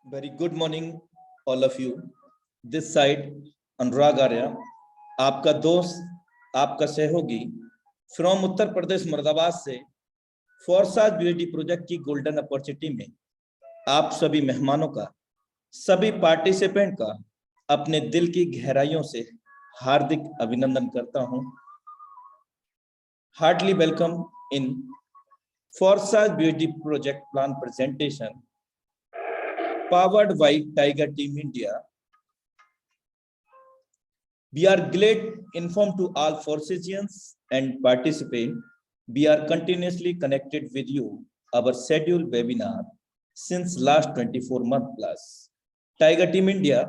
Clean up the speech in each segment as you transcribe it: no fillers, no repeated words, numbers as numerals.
Very good morning, all of you. This side, अनुराग आर्या, आपका दोस्त, आपका सहयोगी फ्रॉम उत्तर प्रदेश मुरादाबाद से फोरसाज बीएडी प्रोजेक्ट की गोल्डन अपॉर्चुनिटी में आप सभी मेहमानों का, सभी पार्टिसिपेंट का अपने दिल की गहराइयों से हार्दिक अभिनंदन करता हूं। हार्टली वेलकम इन फोरसाज BEd project plan presentation powered by Tiger Team India. We are glad informed to all Forsasians and participants. We are continuously connected with you. Our scheduled webinar since last 24 months plus. Tiger Team India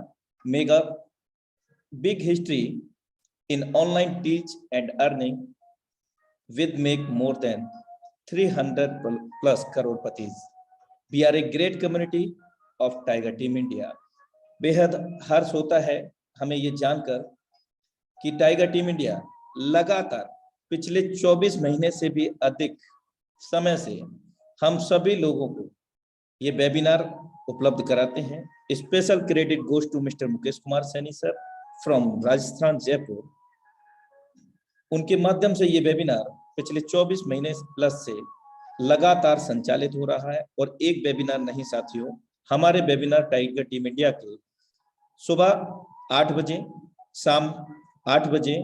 make a big history in online teach and earning with make more than 300 plus crores. We are a great community of tiger team India. बेहद हर्ष होता है हमें ये जानकर कि tiger team India लगातार पिछले 24 महीने से भी अधिक समय से हम सभी लोगों को ये वेबिनार उपलब्ध कराते हैं। Special credit goes to mister Mukesh Kumar Saini sir from Rajasthan Jaipur. उनके माध्यम से ये वेबिनार पिछले 24 महीने प्लस से लगातार संचालित हो रहा है और एक वेबिनार नहीं साथियों, हमारे वेबिनार टाइगर टीम इंडिया के सुबह 8 बजे, शाम 8 बजे,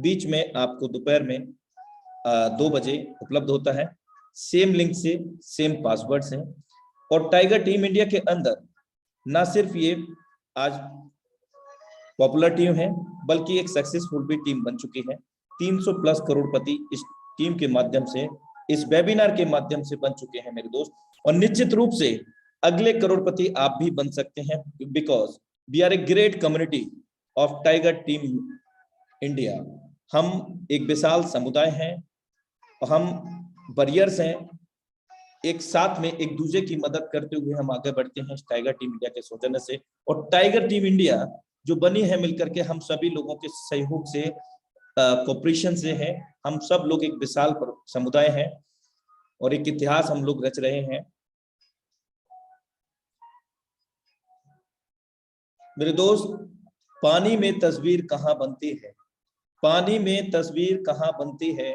बीच में आपको दोपहर में 2 बजे उपलब्ध होता है। सेम लिंक से, सेम पासवर्ड से। और टाइगर टीम इंडिया के अंदर ना सिर्फ ये आज पॉपुलर टीम है बल्कि एक सक्सेसफुल भी टीम बन चुकी है। 300 प्लस करोड़पति इस टीम के माध्यम से, इस वेबिनार के माध्यम से बन चुके हैं मेरे दोस्त। और निश्चित रूप से अगले करोड़पति आप भी बन सकते हैं, because we are a great community of tiger team India. हम एक विशाल समुदाय हैं, हम वॉरियर्स हैं, एक साथ में एक दूसरे की मदद करते हुए हम आगे बढ़ते हैं टाइगर टीम इंडिया के सौजन्य से। और टाइगर टीम इंडिया जो बनी है मिलकर के हम सभी लोगों के सहयोग से, कोऑपरेशन से है। हम सब लोग एक विशाल समुदाय हैं और एक इतिहास हम लोग रच रहे हैं। मेरे दोस्त, पानी में तस्वीर कहाँ बनती है, पानी में तस्वीर कहाँ बनती है,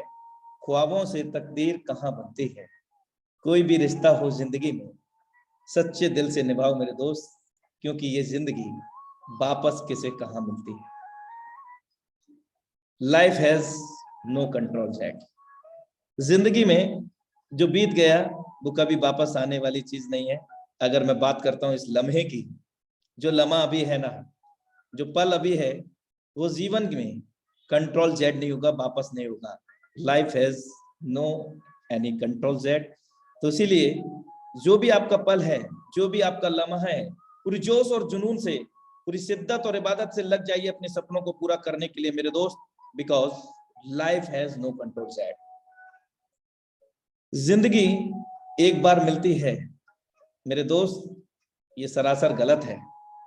ख्वाबों से तकदीर कहाँ बनती है। कोई भी रिश्ता हो जिंदगी में सच्चे दिल से निभाओ मेरे दोस्त, क्योंकि ये जिंदगी वापस किसे कहाँ मिलती है। Life has no control jack. जिंदगी में जो बीत गया वो कभी वापस आने वाली चीज नहीं है। अगर मैं बात करता हूँ इस लम्हे की, जो लम्हा अभी है ना, जो पल अभी है, वो जीवन में कंट्रोल जेड नहीं होगा, वापस नहीं होगा। Life has no any control Z. तो इसीलिए जो भी आपका पल है, जो भी आपका लम्हा है, पूरी जोश और जुनून से, पूरी शिद्दत और इबादत से लग जाइए अपने सपनों को पूरा करने के लिए मेरे दोस्त, because life has no control Z. जिंदगी एक बार मिलती है मेरे दोस्त, ये सरासर गलत है।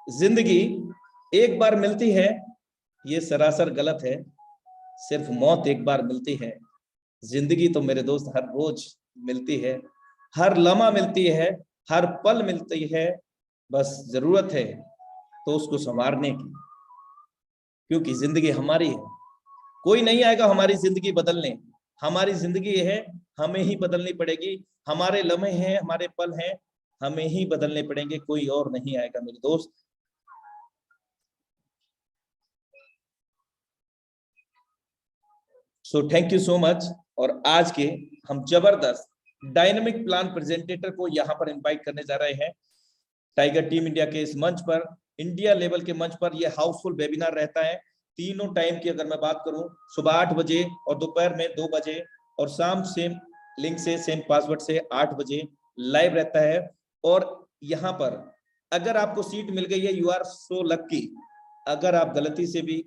जिंदगी एक बार मिलती है, ये सरासर गलत है। सिर्फ मौत एक बार मिलती है। जिंदगी तो मेरे दोस्त हर रोज मिलती है, हर लम्हा मिलती है, हर पल मिलती है। बस जरूरत है तो उसको संवारने की, क्योंकि जिंदगी हमारी है। कोई नहीं आएगा हमारी जिंदगी बदलने। हमारी जिंदगी है, हमें ही बदलनी पड़ेगी। हमारे लम्हे हैं, हमारे पल हैं, हमें ही बदलने पड़ेंगे, कोई और नहीं आएगा मेरे दोस्त। So thank you so much. और आज के हम जबरदस्त डायनामिक प्लान प्रेजेंटेटर को यहाँ पर इनवाइट करने जा रहे हैं टाइगर टीम इंडिया के इस मंच पर, इंडिया लेवल के मंच पर। यह हाउसफुल वेबिनार रहता है तीनों टाइम की। अगर मैं बात करूं, सुबह 8 बजे और दोपहर में 2 बजे और शाम सेम लिंक से, सेम पासवर्ड से 8 बजे लाइव रहता है। और यहाँ पर अगर आपको सीट मिल गई है, यू आर सो लक्की। अगर आप गलती से भी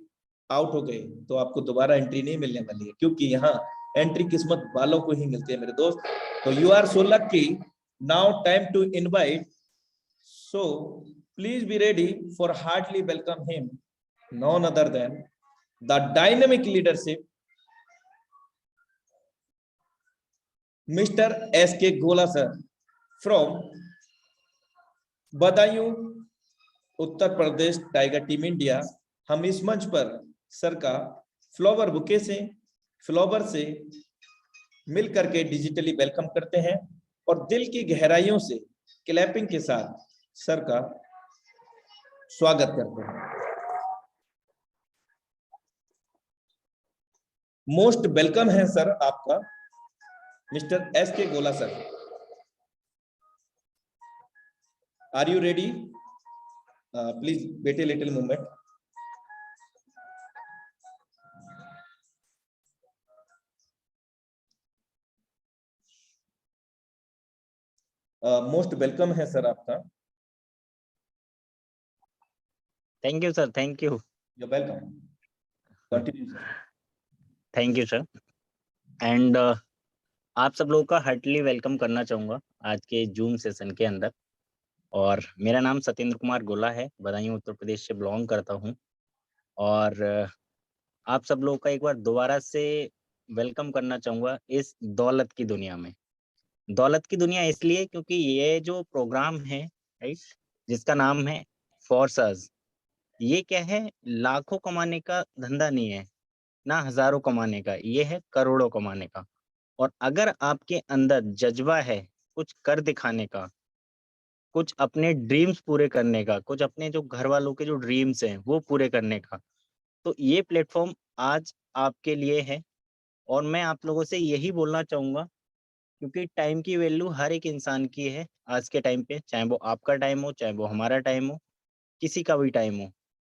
आउट हो गए तो आपको दोबारा एंट्री नहीं मिलने वाली है, क्योंकि यहाँ एंट्री किस्मत वालों को ही मिलती है मेरे दोस्त। तो you are so lucky. Now time to invite, so please be ready for heartily welcome him, none other than the dynamic leadership Mr. S.K. Gola sir from Badaun Uttar Pradesh tiger team India, हम इस मंच पर सर का flower से मिल करके digitally welcome करते हैं और दिल की गहराइयों से क्लैपिंग के साथ सर का स्वागत करते हैं। मोस्ट वेलकम है सर आपका, mister S.K. Gola sir. Are you ready? Please wait a little moment. Most welcome है सर आपका। Thank you sir, thank you. You welcome, continue sir. Thank you sir. And आप सब लोगों का हार्टली वेलकम करना चाहूँगा आज के जूम सेशन के अंदर। और मेरा नाम सत्येंद्र कुमार गोला है, बदायूं उत्तर प्रदेश से बिलोंग करता हूँ। और आप सब लोगों का एक बार दोबारा से वेलकम करना चाहूँगा इस दौलत की दुनिया में। दौलत की दुनिया इसलिए क्योंकि ये जो प्रोग्राम है, राइट, जिसका नाम है फोर्सेस, ये क्या है, लाखों कमाने का धंधा नहीं है, ना हजारों कमाने का, ये है करोड़ों कमाने का। और अगर आपके अंदर जज्बा है कुछ कर दिखाने का, कुछ अपने ड्रीम्स पूरे करने का, कुछ अपने जो घर वालों के जो ड्रीम्स हैं वो पूरे करने का, तो ये प्लेटफॉर्म आज आपके लिए है। और मैं आप लोगों से यही बोलना चाहूंगा, क्योंकि टाइम की वैल्यू हर एक इंसान की है आज के टाइम पे, चाहे वो आपका टाइम हो, चाहे वो हमारा टाइम हो, किसी का भी टाइम हो।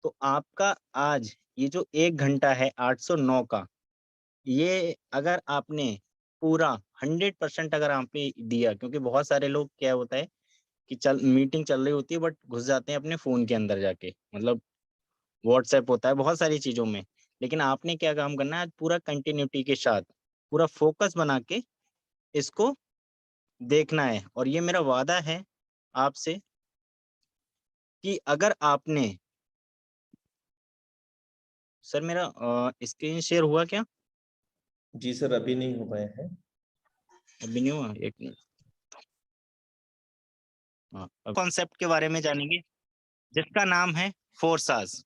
तो आपका आज ये जो 1 घंटा है 809 का, ये अगर आपने पूरा 100% अगर आपने दिया, क्योंकि बहुत सारे लोग क्या होता है कि चल मीटिंग चल रही होती है बट घुस जाते हैं अपने फोन के अंदर जाके, मतलब व्हाट्सएप होता है बहुत सारी चीजों में। लेकिन आपने क्या काम करना है, आज पूरा कंटिन्यूटी के साथ पूरा फोकस बना के इसको देखना है। और ये मेरा वादा है आपसे कि अगर आपने, सर मेरा स्क्रीन शेयर हुआ क्या? जी सर, अभी नहीं हो पाए हैं। अभी नहीं हुआ, एक मिनट। हाँ, कॉन्सेप्ट के बारे में जानेंगे जिसका नाम है फोर्सास,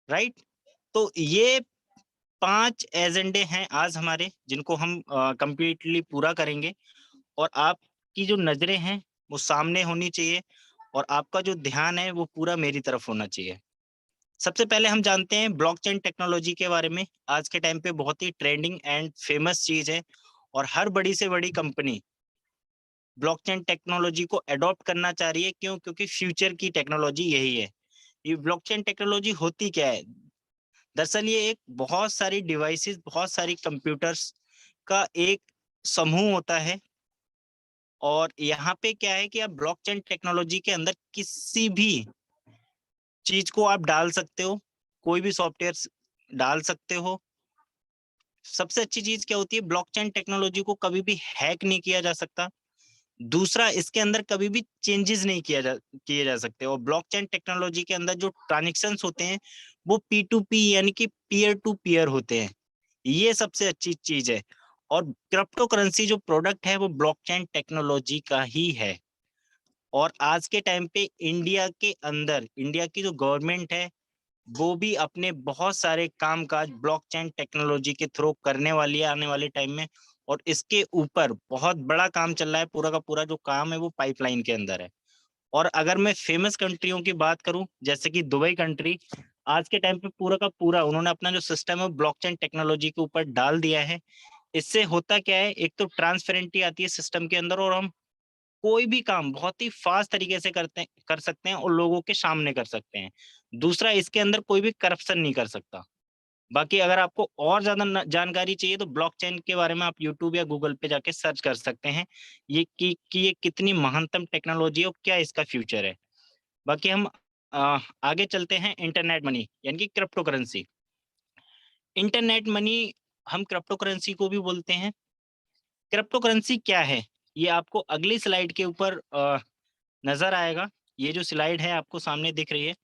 राइट। तो ये 5 एजेंडे हैं आज हमारे, जिनको हम कंप्लीटली पूरा करेंगे। और आपकी जो नजरें हैं वो सामने होनी चाहिए और आपका जो ध्यान है वो पूरा मेरी तरफ होना चाहिए। सबसे पहले हम जानते हैं ब्लॉकचेन टेक्नोलॉजी के बारे में। आज के टाइम पे बहुत ही ट्रेंडिंग एंड फेमस चीज है और हर बड़ी से बड़ी कंपनी ब्लॉकचेन टेक्नोलॉजी को अडॉप्ट करना चाह रही है। क्यों? क्योंकि फ्यूचर की टेक्नोलॉजी यही है। ये ब्लॉकचेन टेक्नोलॉजी होती क्या है? दरअसल ये एक बहुत सारी डिवाइसेस, बहुत सारी कंप्यूटर्स का एक समूह होता है। और यहाँ पे क्या है कि आप ब्लॉकचेन टेक्नोलॉजी के अंदर किसी भी चीज को आप डाल सकते हो, कोई भी सॉफ्टवेयर डाल सकते हो। सबसे अच्छी चीज क्या होती है, ब्लॉकचेन टेक्नोलॉजी को कभी भी हैक नहीं किया जा सकता। दूसरा, इसके अंदर कभी भी चेंजेस नहीं किए जा सकते। और ब्लॉकचेन टेक्नोलॉजी के अंदर जो ट्रांजैक्शंस होते हैं वो P2P यानी कि पीयर टू पीयर होते हैं। ये सबसे अच्छी चीज है। और क्रिप्टो करेंसी जो प्रोडक्ट है वो ब्लॉकचेन टेक्नोलॉजी का ही है। और आज के टाइम पे इंडिया के अंदर, इंडिया की जो गवर्नमेंट है वो भी अपने बहुत सारे कामकाज ब्लॉकचेन टेक्नोलॉजी के थ्रू करने वाली है आने वाले टाइम में। और इसके ऊपर बहुत बड़ा काम चल रहा है। पूरा का पूरा जो काम है वो पाइपलाइन के अंदर है। और अगर मैं फेमस कंट्रियों की बात करूं, जैसे कि दुबई कंट्री, आज के टाइम पे पूरा का पूरा उन्होंने अपना जो सिस्टम है ब्लॉकचेन टेक्नोलॉजी के ऊपर डाल दिया है। इससे होता क्या है, एक तो ट्रांसपेरेंटी आती है सिस्टम के अंदर, और हम कोई भी काम बहुत ही फास्ट तरीके से कर सकते हैं और लोगों के सामने कर सकते हैं। दूसरा, इसके अंदर कोई भी करप्शन नहीं कर सकता। बाकी अगर आपको और ज्यादा जानकारी चाहिए तो ब्लॉकचेन के बारे में आप यूट्यूब या गूगल पे जाके सर्च कर सकते हैं, ये कि ये कितनी महानतम टेक्नोलॉजी है और क्या इसका फ्यूचर है। बाकी हम आगे चलते हैं। इंटरनेट मनी यानी कि क्रिप्टो करेंसी। इंटरनेट मनी हम क्रिप्टो करेंसी को भी बोलते हैं। क्रिप्टो करेंसी क्या है, ये आपको अगली स्लाइड के ऊपर नजर आएगा। ये जो स्लाइड है आपको सामने दिख रही है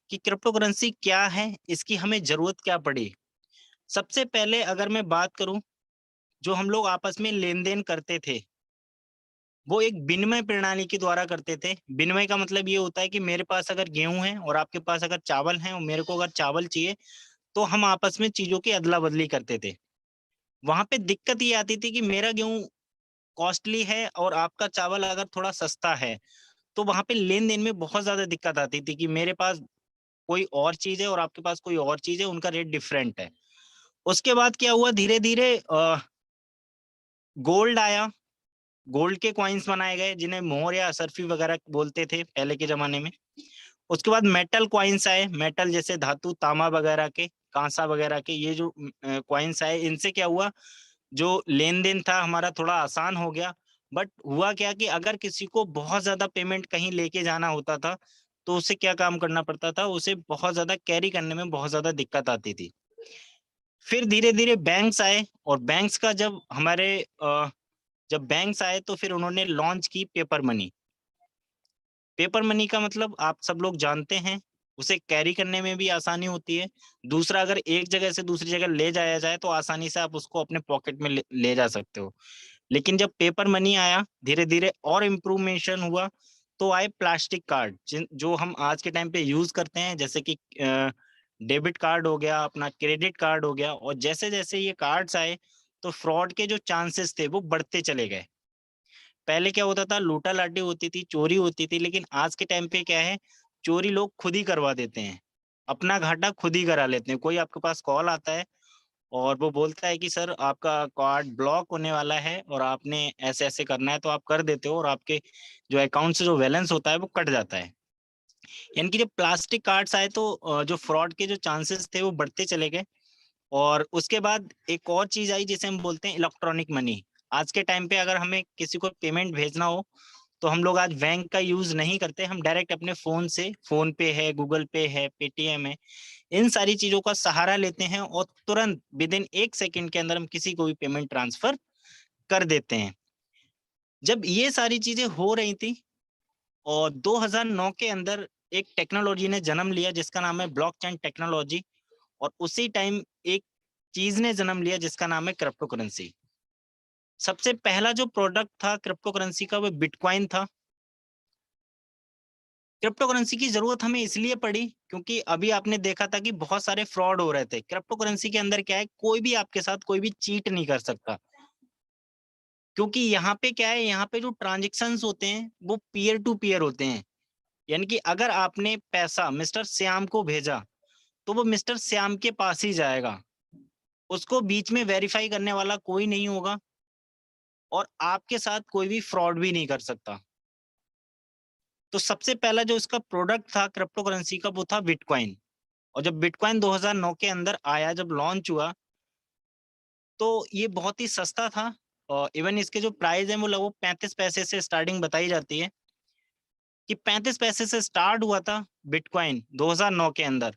कि क्रिप्टो करेंसी क्या है, इसकी हमें जरूरत क्या पड़ी। सबसे पहले अगर मैं बात करूं, जो हम लोग आपस में लेन देन करते थे, वो एक विनिमय प्रणाली के द्वारा करते थे। विनिमय का मतलब ये होता है कि मेरे पास अगर गेहूं है और आपके पास अगर चावल है और मेरे को अगर चावल चाहिए, तो हम आपस में चीजों की अदला बदली करते थे। वहां पे दिक्कत ये आती थी कि मेरा गेहूं कॉस्टली है और आपका चावल अगर थोड़ा सस्ता है, तो वहां पे लेन देन में बहुत ज्यादा दिक्कत आती थी कि मेरे पास कोई और चीज है और आपके पास कोई और चीज है, उनका रेट डिफरेंट है। उसके बाद क्या हुआ, धीरे धीरे गोल्ड आया, गोल्ड के कॉइन्स बनाए गए जिन्हें मोहर या असरफी वगैरह बोलते थे पहले के जमाने में। उसके बाद मेटल कॉइन्स आए, मेटल जैसे धातु तांबा वगैरह के, कांसा वगैरह के, ये जो कॉइन्स आए, इनसे क्या हुआ, जो लेन देन था हमारा थोड़ा आसान हो गया। बट हुआ क्या कि अगर किसी को बहुत ज्यादा पेमेंट कहीं लेके जाना होता था, तो उसे क्या काम करना पड़ता था, उसे बहुत ज्यादा कैरी करने में बहुत ज्यादा दिक्कत आती थी। फिर धीरे धीरे बैंक्स आए, और बैंक्स का जब बैंक्स आए तो फिर उन्होंने लॉन्च की पेपर मनी। पेपर मनी का मतलब आप सब लोग जानते हैं, उसे कैरी करने में भी आसानी होती है। दूसरा, अगर एक जगह से दूसरी जगह ले जाया जाए तो आसानी से आप उसको अपने पॉकेट में ले जा सकते हो। लेकिन जब पेपर मनी आया, धीरे धीरे और इम्प्रूवमेशन हुआ, तो आए प्लास्टिक कार्ड, जो हम आज के टाइम पे यूज करते हैं, जैसे कि डेबिट कार्ड हो गया, अपना क्रेडिट कार्ड हो गया। और जैसे जैसे ये कार्ड्स आए, तो फ्रॉड के जो चांसेस थे वो बढ़ते चले गए। पहले क्या होता था, लूटा लाटी होती थी, चोरी होती थी, लेकिन आज के टाइम पे क्या है, चोरी लोग खुद ही करवा देते हैं, अपना घाटा खुद ही करा लेते हैं। कोई आपके पास कॉल आता है और वो बोलता है कि सर आपका कार्ड ब्लॉक होने वाला है और आपने ऐसे ऐसे करना है, तो आप कर देते हो और आपके जो अकाउंट से जो बैलेंस होता है वो कट जाता है। यानी कि जब प्लास्टिक कार्ड्स आए, तो जो फ्रॉड के जो चांसेस थे वो बढ़ते चले गए। और उसके बाद एक और चीज आई जिसे हम बोलते हैं इलेक्ट्रॉनिक मनी। आज के टाइम पे अगर हमें किसी को पेमेंट भेजना हो, तो हम लोग आज बैंक का यूज नहीं करते, हम डायरेक्ट अपने फोन से, फोन पे है, गूगल पे है, पेटीएम है, इन सारी चीजों का सहारा लेते हैं और तुरंत विद इन 1 सेकंड के अंदर हम किसी को भी पेमेंट ट्रांसफर कर देते हैं। जब ये सारी चीजें हो रही थी, और 2009 के अंदर एक टेक्नोलॉजी ने जन्म लिया जिसका नाम है ब्लॉकचेन टेक्नोलॉजी। और उसी टाइम एक चीज ने जन्म लिया जिसका नाम है क्रिप्टो करेंसी। सबसे पहला जो प्रोडक्ट था क्रिप्टो करेंसी का, वो बिटकॉइन था। क्रिप्टो करेंसी की जरूरत हमें इसलिए पड़ी क्योंकि अभी आपने देखा था कि बहुत सारे फ्रॉड हो रहे थे। क्रिप्टो करेंसी के अंदर क्या है, कोई भी आपके साथ कोई भी चीट नहीं कर सकता, क्योंकि यहाँ पे क्या है, यहाँ पे जो ट्रांजेक्शन्स होते हैं वो पीयर टू पीयर होते हैं। यानी कि अगर आपने पैसा मिस्टर श्याम को भेजा, तो वो मिस्टर श्याम के पास ही जाएगा, उसको बीच में वेरीफाई करने वाला कोई नहीं होगा, और आपके साथ कोई भी फ्रॉड भी नहीं कर सकता। तो सबसे पहला जो इसका प्रोडक्ट था क्रिप्टो करेंसी का, वो था बिटकॉइन। और जब बिटकॉइन 2009 के अंदर आया, जब लॉन्च हुआ, तो ये बहुत ही सस्ता था। और इवन इसके जो प्राइस है वो लगभग 35 पैसे से स्टार्टिंग बताई जाती है, कि 35 पैसे से स्टार्ट हुआ था बिटकॉइन 2009 के अंदर।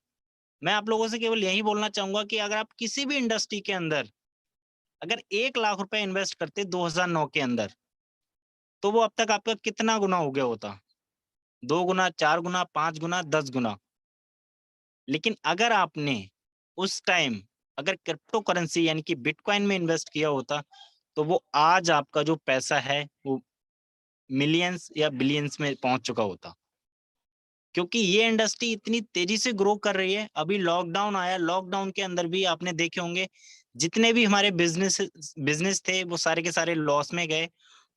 मैं आप लोगों से केवल यही बोलना चाहूंगा कि अगर आप किसी भी इंडस्ट्री के अंदर अगर 1 लाख रुपए इन्वेस्ट करते 2009 के अंदर, तो वो अब तक आपका कितना गुना हो गया होता, 2 गुना, 4 गुना, 5 गुना, 10 गुना। लेकिन अगर आपने उस टाइम अगर क्रिप्टो करेंसी यानी कि बिटकॉइन में इन्वेस्ट किया होता, तो वो आज आपका जो पैसा है वो मिलियंस या बिलियंस में पहुंच चुका होता। क्योंकि ये इंडस्ट्री इतनी तेजी से ग्रो कर रही है। अभी लॉकडाउन आया, लॉकडाउन के अंदर भी आपने देखे होंगे जितने भी हमारे बिजनेस थे वो सारे के सारे लॉस में गए।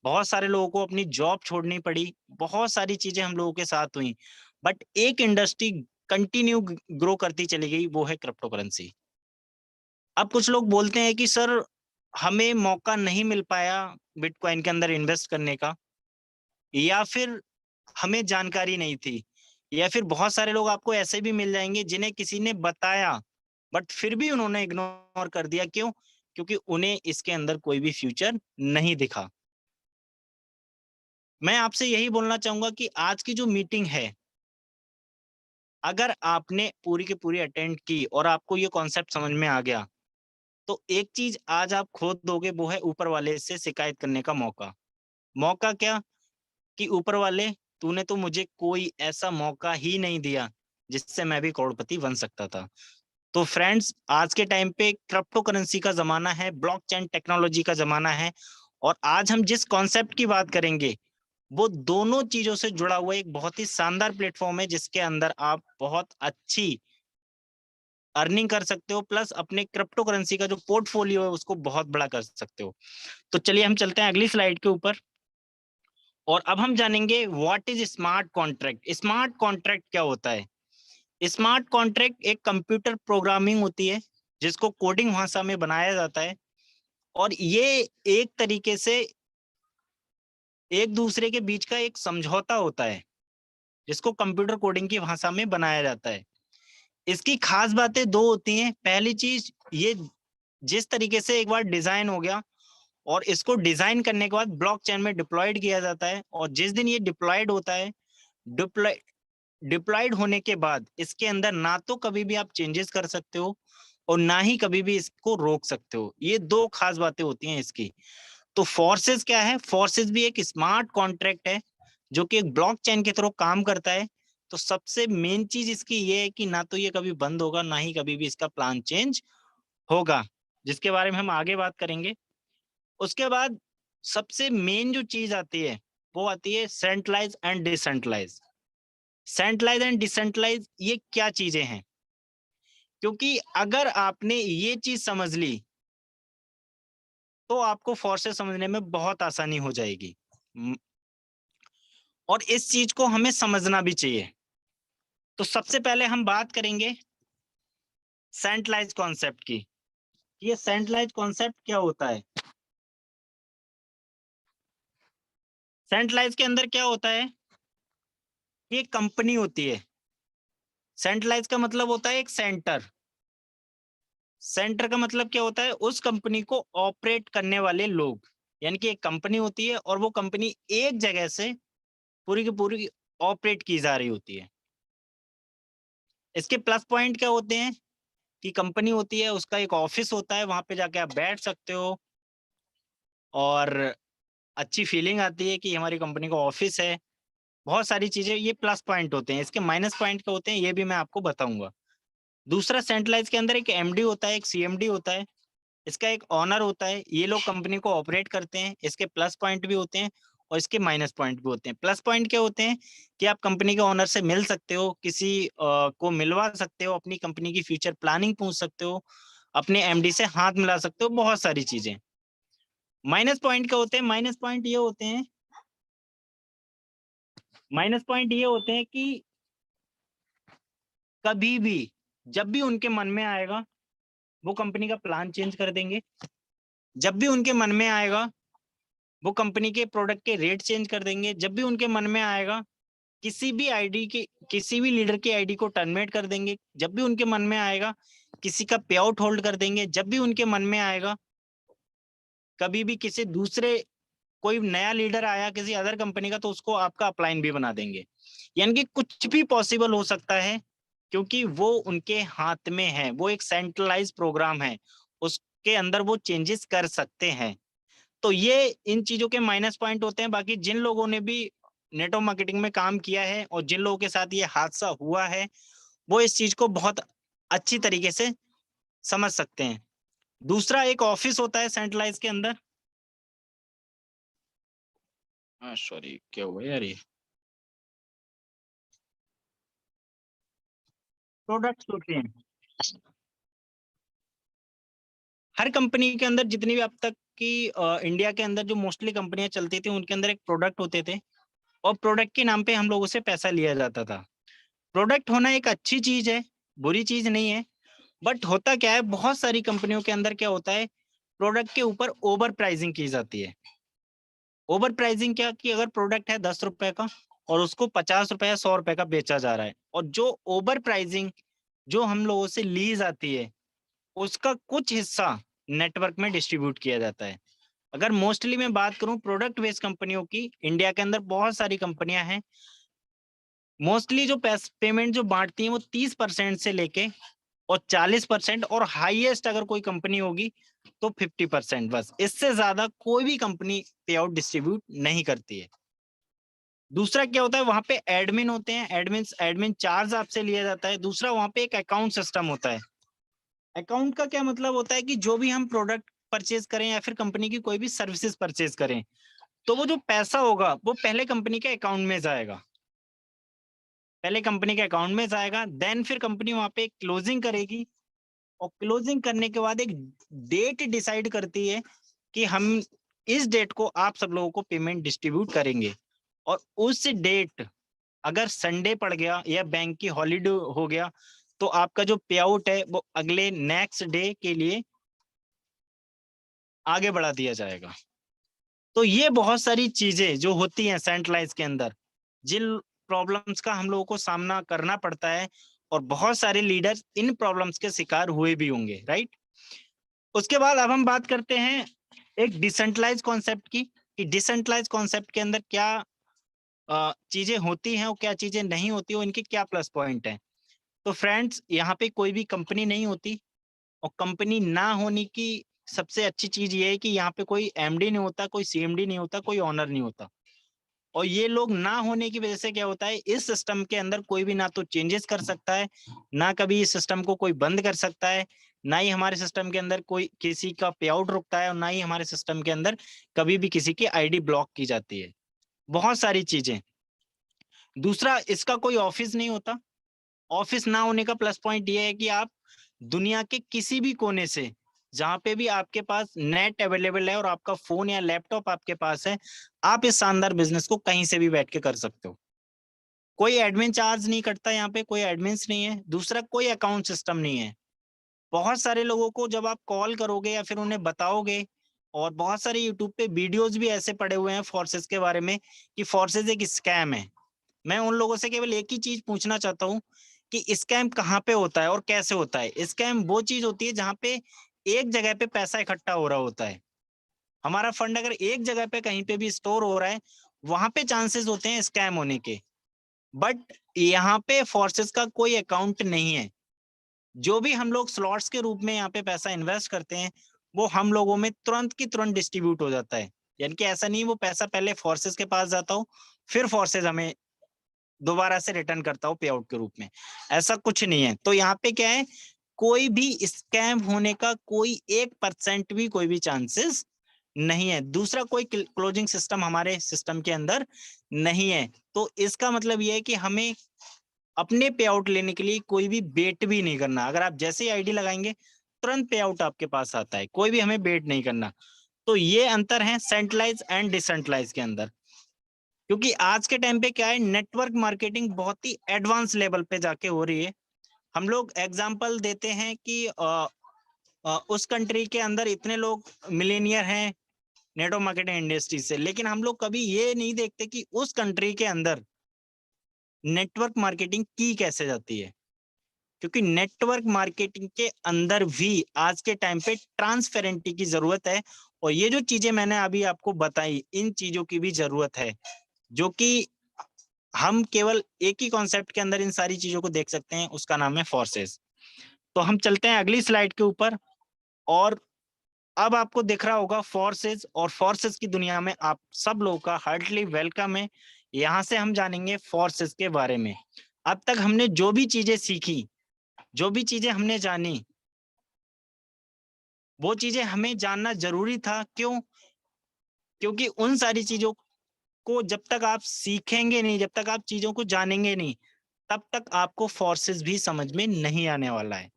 बहुत सारे लोगों को अपनी जॉब छोड़नी पड़ी, बहुत सारी चीजें हम लोगों के साथ हुई, बट एक इंडस्ट्री कंटिन्यू ग्रो करती चली गई, वो है क्रिप्टो करेंसी। अब कुछ लोग बोलते हैं कि सर हमें मौका नहीं मिल पाया बिटकॉइन के अंदर इन्वेस्ट करने का, या फिर हमें जानकारी नहीं थी, या फिर बहुत सारे लोग आपको ऐसे भी मिल जाएंगे जिन्हें किसी ने बताया बट फिर भी उन्होंने इग्नोर कर दिया। क्यों? क्योंकि उन्हें इसके अंदर कोई भी फ्यूचर नहीं दिखा। मैं आपसे यही बोलना चाहूंगा कि आज की जो मीटिंग है, अगर आपने पूरी की पूरी अटेंड की और आपको ये कॉन्सेप्ट समझ में आ गया, तो एक चीज आज आप खो दोगे, वो है ऊपर वाले से शिकायत करने का मौका। मौका क्या? कि ऊपर वाले, तूने तो मुझे कोई ऐसा मौका ही नहीं दिया जिससे मैं भी करोड़पति बन सकता था। तो फ्रेंड्स, आज के टाइम पे क्रिप्टो करेंसी का जमाना है, ब्लॉकचेन टेक्नोलॉजी का जमाना है, और आज हम जिस कॉन्सेप्ट की बात करेंगे वो दोनों चीजों से जुड़ा हुआ एक बहुत ही शानदार प्लेटफॉर्म है, जिसके अंदर आप बहुत अच्छी अर्निंग कर सकते हो, प्लस अपने क्रिप्टो करेंसी का जो पोर्टफोलियो है उसको बहुत बड़ा कर सकते हो। तो चलिए हम चलते हैं अगली स्लाइड के ऊपर, और अब हम जानेंगे what is smart contract. Smart contract क्या होता है? स्मार्ट कॉन्ट्रैक्ट एक कंप्यूटर प्रोग्रामिंग होती है जिसको कोडिंग भाषा में बनाया जाता है, और ये एक तरीके से एक दूसरे के बीच का एक समझौता होता है जिसको कंप्यूटर कोडिंग की भाषा में बनाया जाता है। इसकी खास बातें दो होती हैं। पहली चीज, ये जिस तरीके से एक बार डिजाइन हो गया और इसको डिजाइन करने के बाद ब्लॉकचेन में डिप्लॉयड किया जाता है, और जिस दिन ये डिप्लॉयड होता है, डिप्लॉयड होने के बाद इसके अंदर ना तो कभी भी आप चेंजेस कर सकते हो और ना ही कभी भी इसको रोक सकते हो। ये दो खास बातें होती हैं इसकी। तो फोर्सेस क्या है? फोर्सेस भी एक स्मार्ट कॉन्ट्रैक्ट है जो कि एक ब्लॉकचेन के थ्रू काम करता है। तो सबसे मेन चीज इसकी ये है कि ना तो ये कभी बंद होगा, ना ही कभी भी इसका प्लान चेंज होगा, जिसके बारे में हम आगे बात करेंगे। उसके बाद सबसे मेन जो चीज आती है वो आती है centralise and decentralise. Centralise and decentralise ये क्या चीजें हैं? क्योंकि अगर आपने ये चीज समझ ली तो आपको फोर्सेस समझने में बहुत आसानी हो जाएगी, और इस चीज को हमें समझना भी चाहिए। तो सबसे पहले हम बात करेंगे सेंट्रलाइज कॉन्सेप्ट की। ये सेंट्रलाइज कॉन्सेप्ट क्या होता है? सेंट्रलाइज के अंदर क्या होता है? ये कंपनी होती है। सेंट्रलाइज का मतलब होता है एक सेंटर। सेंटर का मतलब क्या होता है? उस कंपनी को ऑपरेट करने वाले लोग, यानी कि एक कंपनी होती है और वो कंपनी एक जगह से पूरी की पूरी ऑपरेट की जा रही होती है। इसके प्लस पॉइंट क्या होते हैं? कि कंपनी होती है, उसका एक ऑफिस होता है, वहां पे जाके आप बैठ सकते हो और अच्छी फीलिंग आती है कि हमारी कंपनी का ऑफिस है। बहुत सारी चीजें, ये प्लस पॉइंट होते हैं। इसके माइनस पॉइंट क्या होते हैं ये भी मैं आपको बताऊंगा। दूसरा, सेंट्रलाइज के अंदर एक एमडी होता है, एक सीएमडी होता है, इसका एक ऑनर होता है। ये लोग कंपनी को ऑपरेट करते हैं। इसके प्लस पॉइंट भी होते हैं और इसके माइनस पॉइंट भी होते हैं। प्लस पॉइंट क्या होते हैं? कि आप कंपनी के ऑनर से मिल सकते हो, किसी को मिलवा सकते हो, अपनी कंपनी की फ्यूचर प्लानिंग पूछ सकते हो, अपने एमडी से हाथ मिला सकते हो, बहुत सारी चीजें। माइनस पॉइंट क्या होते हैं? माइनस पॉइंट ये होते हैं, माइनस पॉइंट ये होते हैं कि कभी भी जब भी उनके मन में आएगा वो कंपनी का प्लान चेंज कर देंगे। जब भी उनके मन में आएगा वो कंपनी के प्रोडक्ट के रेट चेंज कर देंगे। जब भी उनके मन में आएगा किसी भी लीडर की आईडी को टर्मिनेट कर देंगे। जब भी उनके मन में आएगा किसी का पे आउट होल्ड कर देंगे। जब भी उनके मन में आएगा कभी भी किसी दूसरे, कोई नया लीडर आया किसी अदर कंपनी का, तो उसको आपका अपलाइन भी बना देंगे। यानी कि कुछ भी पॉसिबल हो सकता है, क्योंकि वो उनके हाथ में है। वो एक सेंट्रलाइज प्रोग्राम है, उसके अंदर वो चेंजेस कर सकते हैं। तो ये इन चीजों के माइनस पॉइंट होते हैं। बाकी जिन लोगों ने भी नेटवर्क मार्केटिंग में काम किया है और जिन लोगों के साथ ये हादसा हुआ है वो इस चीज को बहुत अच्छी तरीके से समझ सकते हैं। दूसरा, एक ऑफिस होता है सेंट्रलाइज के अंदर। सॉरी, क्या हुआ यार? ये प्रोडक्ट्स होते हैं हर कंपनी के अंदर। जितनी भी अब तक की इंडिया के अंदर जो मोस्टली कंपनियां चलती थी उनके अंदर एक प्रोडक्ट होते थे, और प्रोडक्ट के नाम पे हम लोगों से पैसा लिया जाता था। प्रोडक्ट होना एक अच्छी चीज है, बुरी चीज नहीं है। बट होता क्या है, बहुत सारी कंपनियों के अंदर क्या होता है, प्रोडक्ट के ऊपर ओवर प्राइसिंग की जाती है। ओवर प्राइसिंग क्या, कि अगर प्रोडक्ट है 10 रुपए का और उसको 50 रुपए या 100 रुपए का बेचा जा रहा है, और जो ओवर प्राइसिंग जो हम लोगों से ली जाती है उसका कुछ हिस्सा नेटवर्क में डिस्ट्रीब्यूट किया जाता है। अगर मोस्टली मैं बात करूं प्रोडक्ट बेस्ड कंपनियों की, इंडिया के अंदर बहुत सारी कंपनियां हैं। मोस्टली जो पेमेंट जो बांटती हैं वो 30% से लेके और 40%, और हाईएस्ट अगर कोई कंपनी होगी तो 50%। बस इससे ज्यादा कोई भी कंपनी पे आउट डिस्ट्रीब्यूट नहीं करती है। दूसरा क्या होता है, वहां पे एडमिन होते हैं। एडमिन चार्ज आपसे लिया जाता है। दूसरा, वहां पे एक अकाउंट सिस्टम होता है। अकाउंट का क्या मतलब होता है, कि जो भी हम प्रोडक्ट परचेज करें या फिर कंपनी की कोई भी सर्विसेज परचेज करें, तो वो जो पैसा होगा वो पहले कंपनी के अकाउंट में जाएगा, पहले कंपनी के अकाउंट में जाएगा, देन फिर कंपनी वहां पे क्लोजिंग करेगी, और क्लोजिंग करने के बाद एक डेट डिसाइड करती है कि हम इस डेट को आप सब लोगों को पेमेंट डिस्ट्रीब्यूट करेंगे। और उस डेट अगर संडे पड़ गया या बैंक की हॉलीडे हो गया, तो आपका जो पे आउट है वो अगले नेक्स्ट डे के लिए आगे बढ़ा दिया जाएगा। तो ये बहुत सारी चीजें जो होती हैं सेंट्रलाइज के अंदर, जिन प्रॉब्लम्स का हम लोगों को सामना करना पड़ता है, और बहुत सारे लीडर्स इन प्रॉब्लम्स के शिकार हुए भी होंगे, राइट। उसके बाद अब हम बात करते हैं एक डिसेंट्रलाइज कॉन्सेप्ट की, कि डिसेंट्रलाइज कॉन्सेप्ट के अंदर क्या चीजें होती हैं और क्या चीजें नहीं होती, और इनके क्या प्लस पॉइंट हैं। तो फ्रेंड्स, यहाँ पे कोई भी कंपनी नहीं होती, और कंपनी ना होने की सबसे अच्छी चीज ये है कि यहाँ पे कोई एमडी नहीं होता, कोई सीएमडी नहीं होता, कोई ओनर नहीं होता। और ये लोग ना होने की वजह से क्या होता है, इस सिस्टम के अंदर कोई भी ना तो चेंजेस कर सकता है, ना कभी इस सिस्टम को कोई बंद कर सकता है, ना ही हमारे सिस्टम के अंदर कोई किसी का पे आउट रुकता है, और ना ही हमारे सिस्टम के अंदर कभी भी किसी की आईडी ब्लॉक की जाती है। बहुत सारी चीजें। दूसरा, इसका कोई ऑफिस नहीं होता। ऑफिस ना होने का प्लस पॉइंट ये है कि आप दुनिया के किसी भी कोने से, जहां पे भी आपके पास नेट अवेलेबल है और आपका फोन या लैपटॉप आपके पास है, आप इस शानदार बिजनेस को कहीं से भी बैठ के कर सकते हो। कोई एडमिन चार्ज नहीं कटता, यहाँ पे कोई एडमिन्स नहीं है। दूसरा, कोई अकाउंट सिस्टम नहीं है। बहुत सारे लोगों को जब आप कॉल करोगे या फिर उन्हें बताओगे, और बहुत सारे यूट्यूब पे वीडियोस भी ऐसे पड़े हुए हैं फोर्सेस के बारे में कि फोर्सेस एक स्कैम है, मैं उन लोगों से केवल एक ही चीज पूछना चाहता हूँ कि स्कैम कहाँ पे होता है और कैसे होता है। स्कैम वो चीज होती है जहाँ पे एक जगह पे पैसा इकट्ठा हो रहा होता है। हमारा फंड अगर एक जगह पे कहीं पे भी स्टोर हो रहा है, वहां पे चांसेस होते हैं स्कैम होने के। बट यहाँ पे फोर्सेस का कोई अकाउंट नहीं है। जो भी हम लोग स्लॉट्स के रूप में यहाँ पे पैसा इन्वेस्ट करते हैं, वो हम लोगों में तुरंत की तुरंत डिस्ट्रीब्यूट हो जाता है। यानी कि ऐसा नहीं वो पैसा पहले फोर्सेस के पास जाता हो, फिर फोर्सेस हमें दोबारा से रिटर्न करता हो पे आउट के रूप में। ऐसा कुछ नहीं है। तो यहाँ पे क्या है, कोई भी स्कैम होने का कोई 1% भी कोई भी चांसेस नहीं है। दूसरा, कोई क्लोजिंग सिस्टम हमारे सिस्टम के अंदर नहीं है। तो इसका मतलब ये है कि हमें अपने पे आउट लेने के लिए कोई भी बेट भी नहीं करना। अगर आप जैसे ही आईडी लगाएंगे, तुरंत पे आउट आपके पास आता है, कोई भी हमें बेट नहीं करना। तो ये अंतर है सेंट्रलाइज एंड डिसेंट्रलाइज के अंदर। क्योंकि आज के टाइम पे क्या है, नेटवर्क मार्केटिंग बहुत ही एडवांस लेवल पे जाके हो रही है। हम लोग एग्जांपल देते हैं कि उस कंट्री के अंदर इतने लोग मिलेनियर हैं नेटवर्क मार्केटिंग इंडस्ट्री से, लेकिन हम लोग कभी ये नहीं देखते कि उस कंट्री के अंदर नेटवर्क मार्केटिंग की कैसे जाती है। क्योंकि नेटवर्क मार्केटिंग के अंदर भी आज के टाइम पे ट्रांसपेरेंटी की जरूरत है, और ये जो चीजें मैंने अभी आपको बताई, इन चीजों की भी जरूरत है, जो कि हम केवल एक ही कॉन्सेप्ट के अंदर इन सारी चीजों को देख सकते हैं, उसका नाम है फोर्सेस। तो हम चलते हैं अगली स्लाइड के ऊपर, और अब आपको दिख रहा होगा फोर्सेस, और फोर्सेस की दुनिया में आप सब लोगों का हार्टली वेलकम है। यहाँ से हम जानेंगे फोर्सेस के बारे में। अब तक हमने जो भी चीजें सीखी, जो भी चीजें हमने जानी, वो चीजें हमें जानना जरूरी था। क्यों? क्योंकि उन सारी चीजों को जब तक आप सीखेंगे नहीं, जब तक आप चीजों को जानेंगे नहीं, तब तक आपको फोर्सेस भी समझ में नहीं आने वाला है।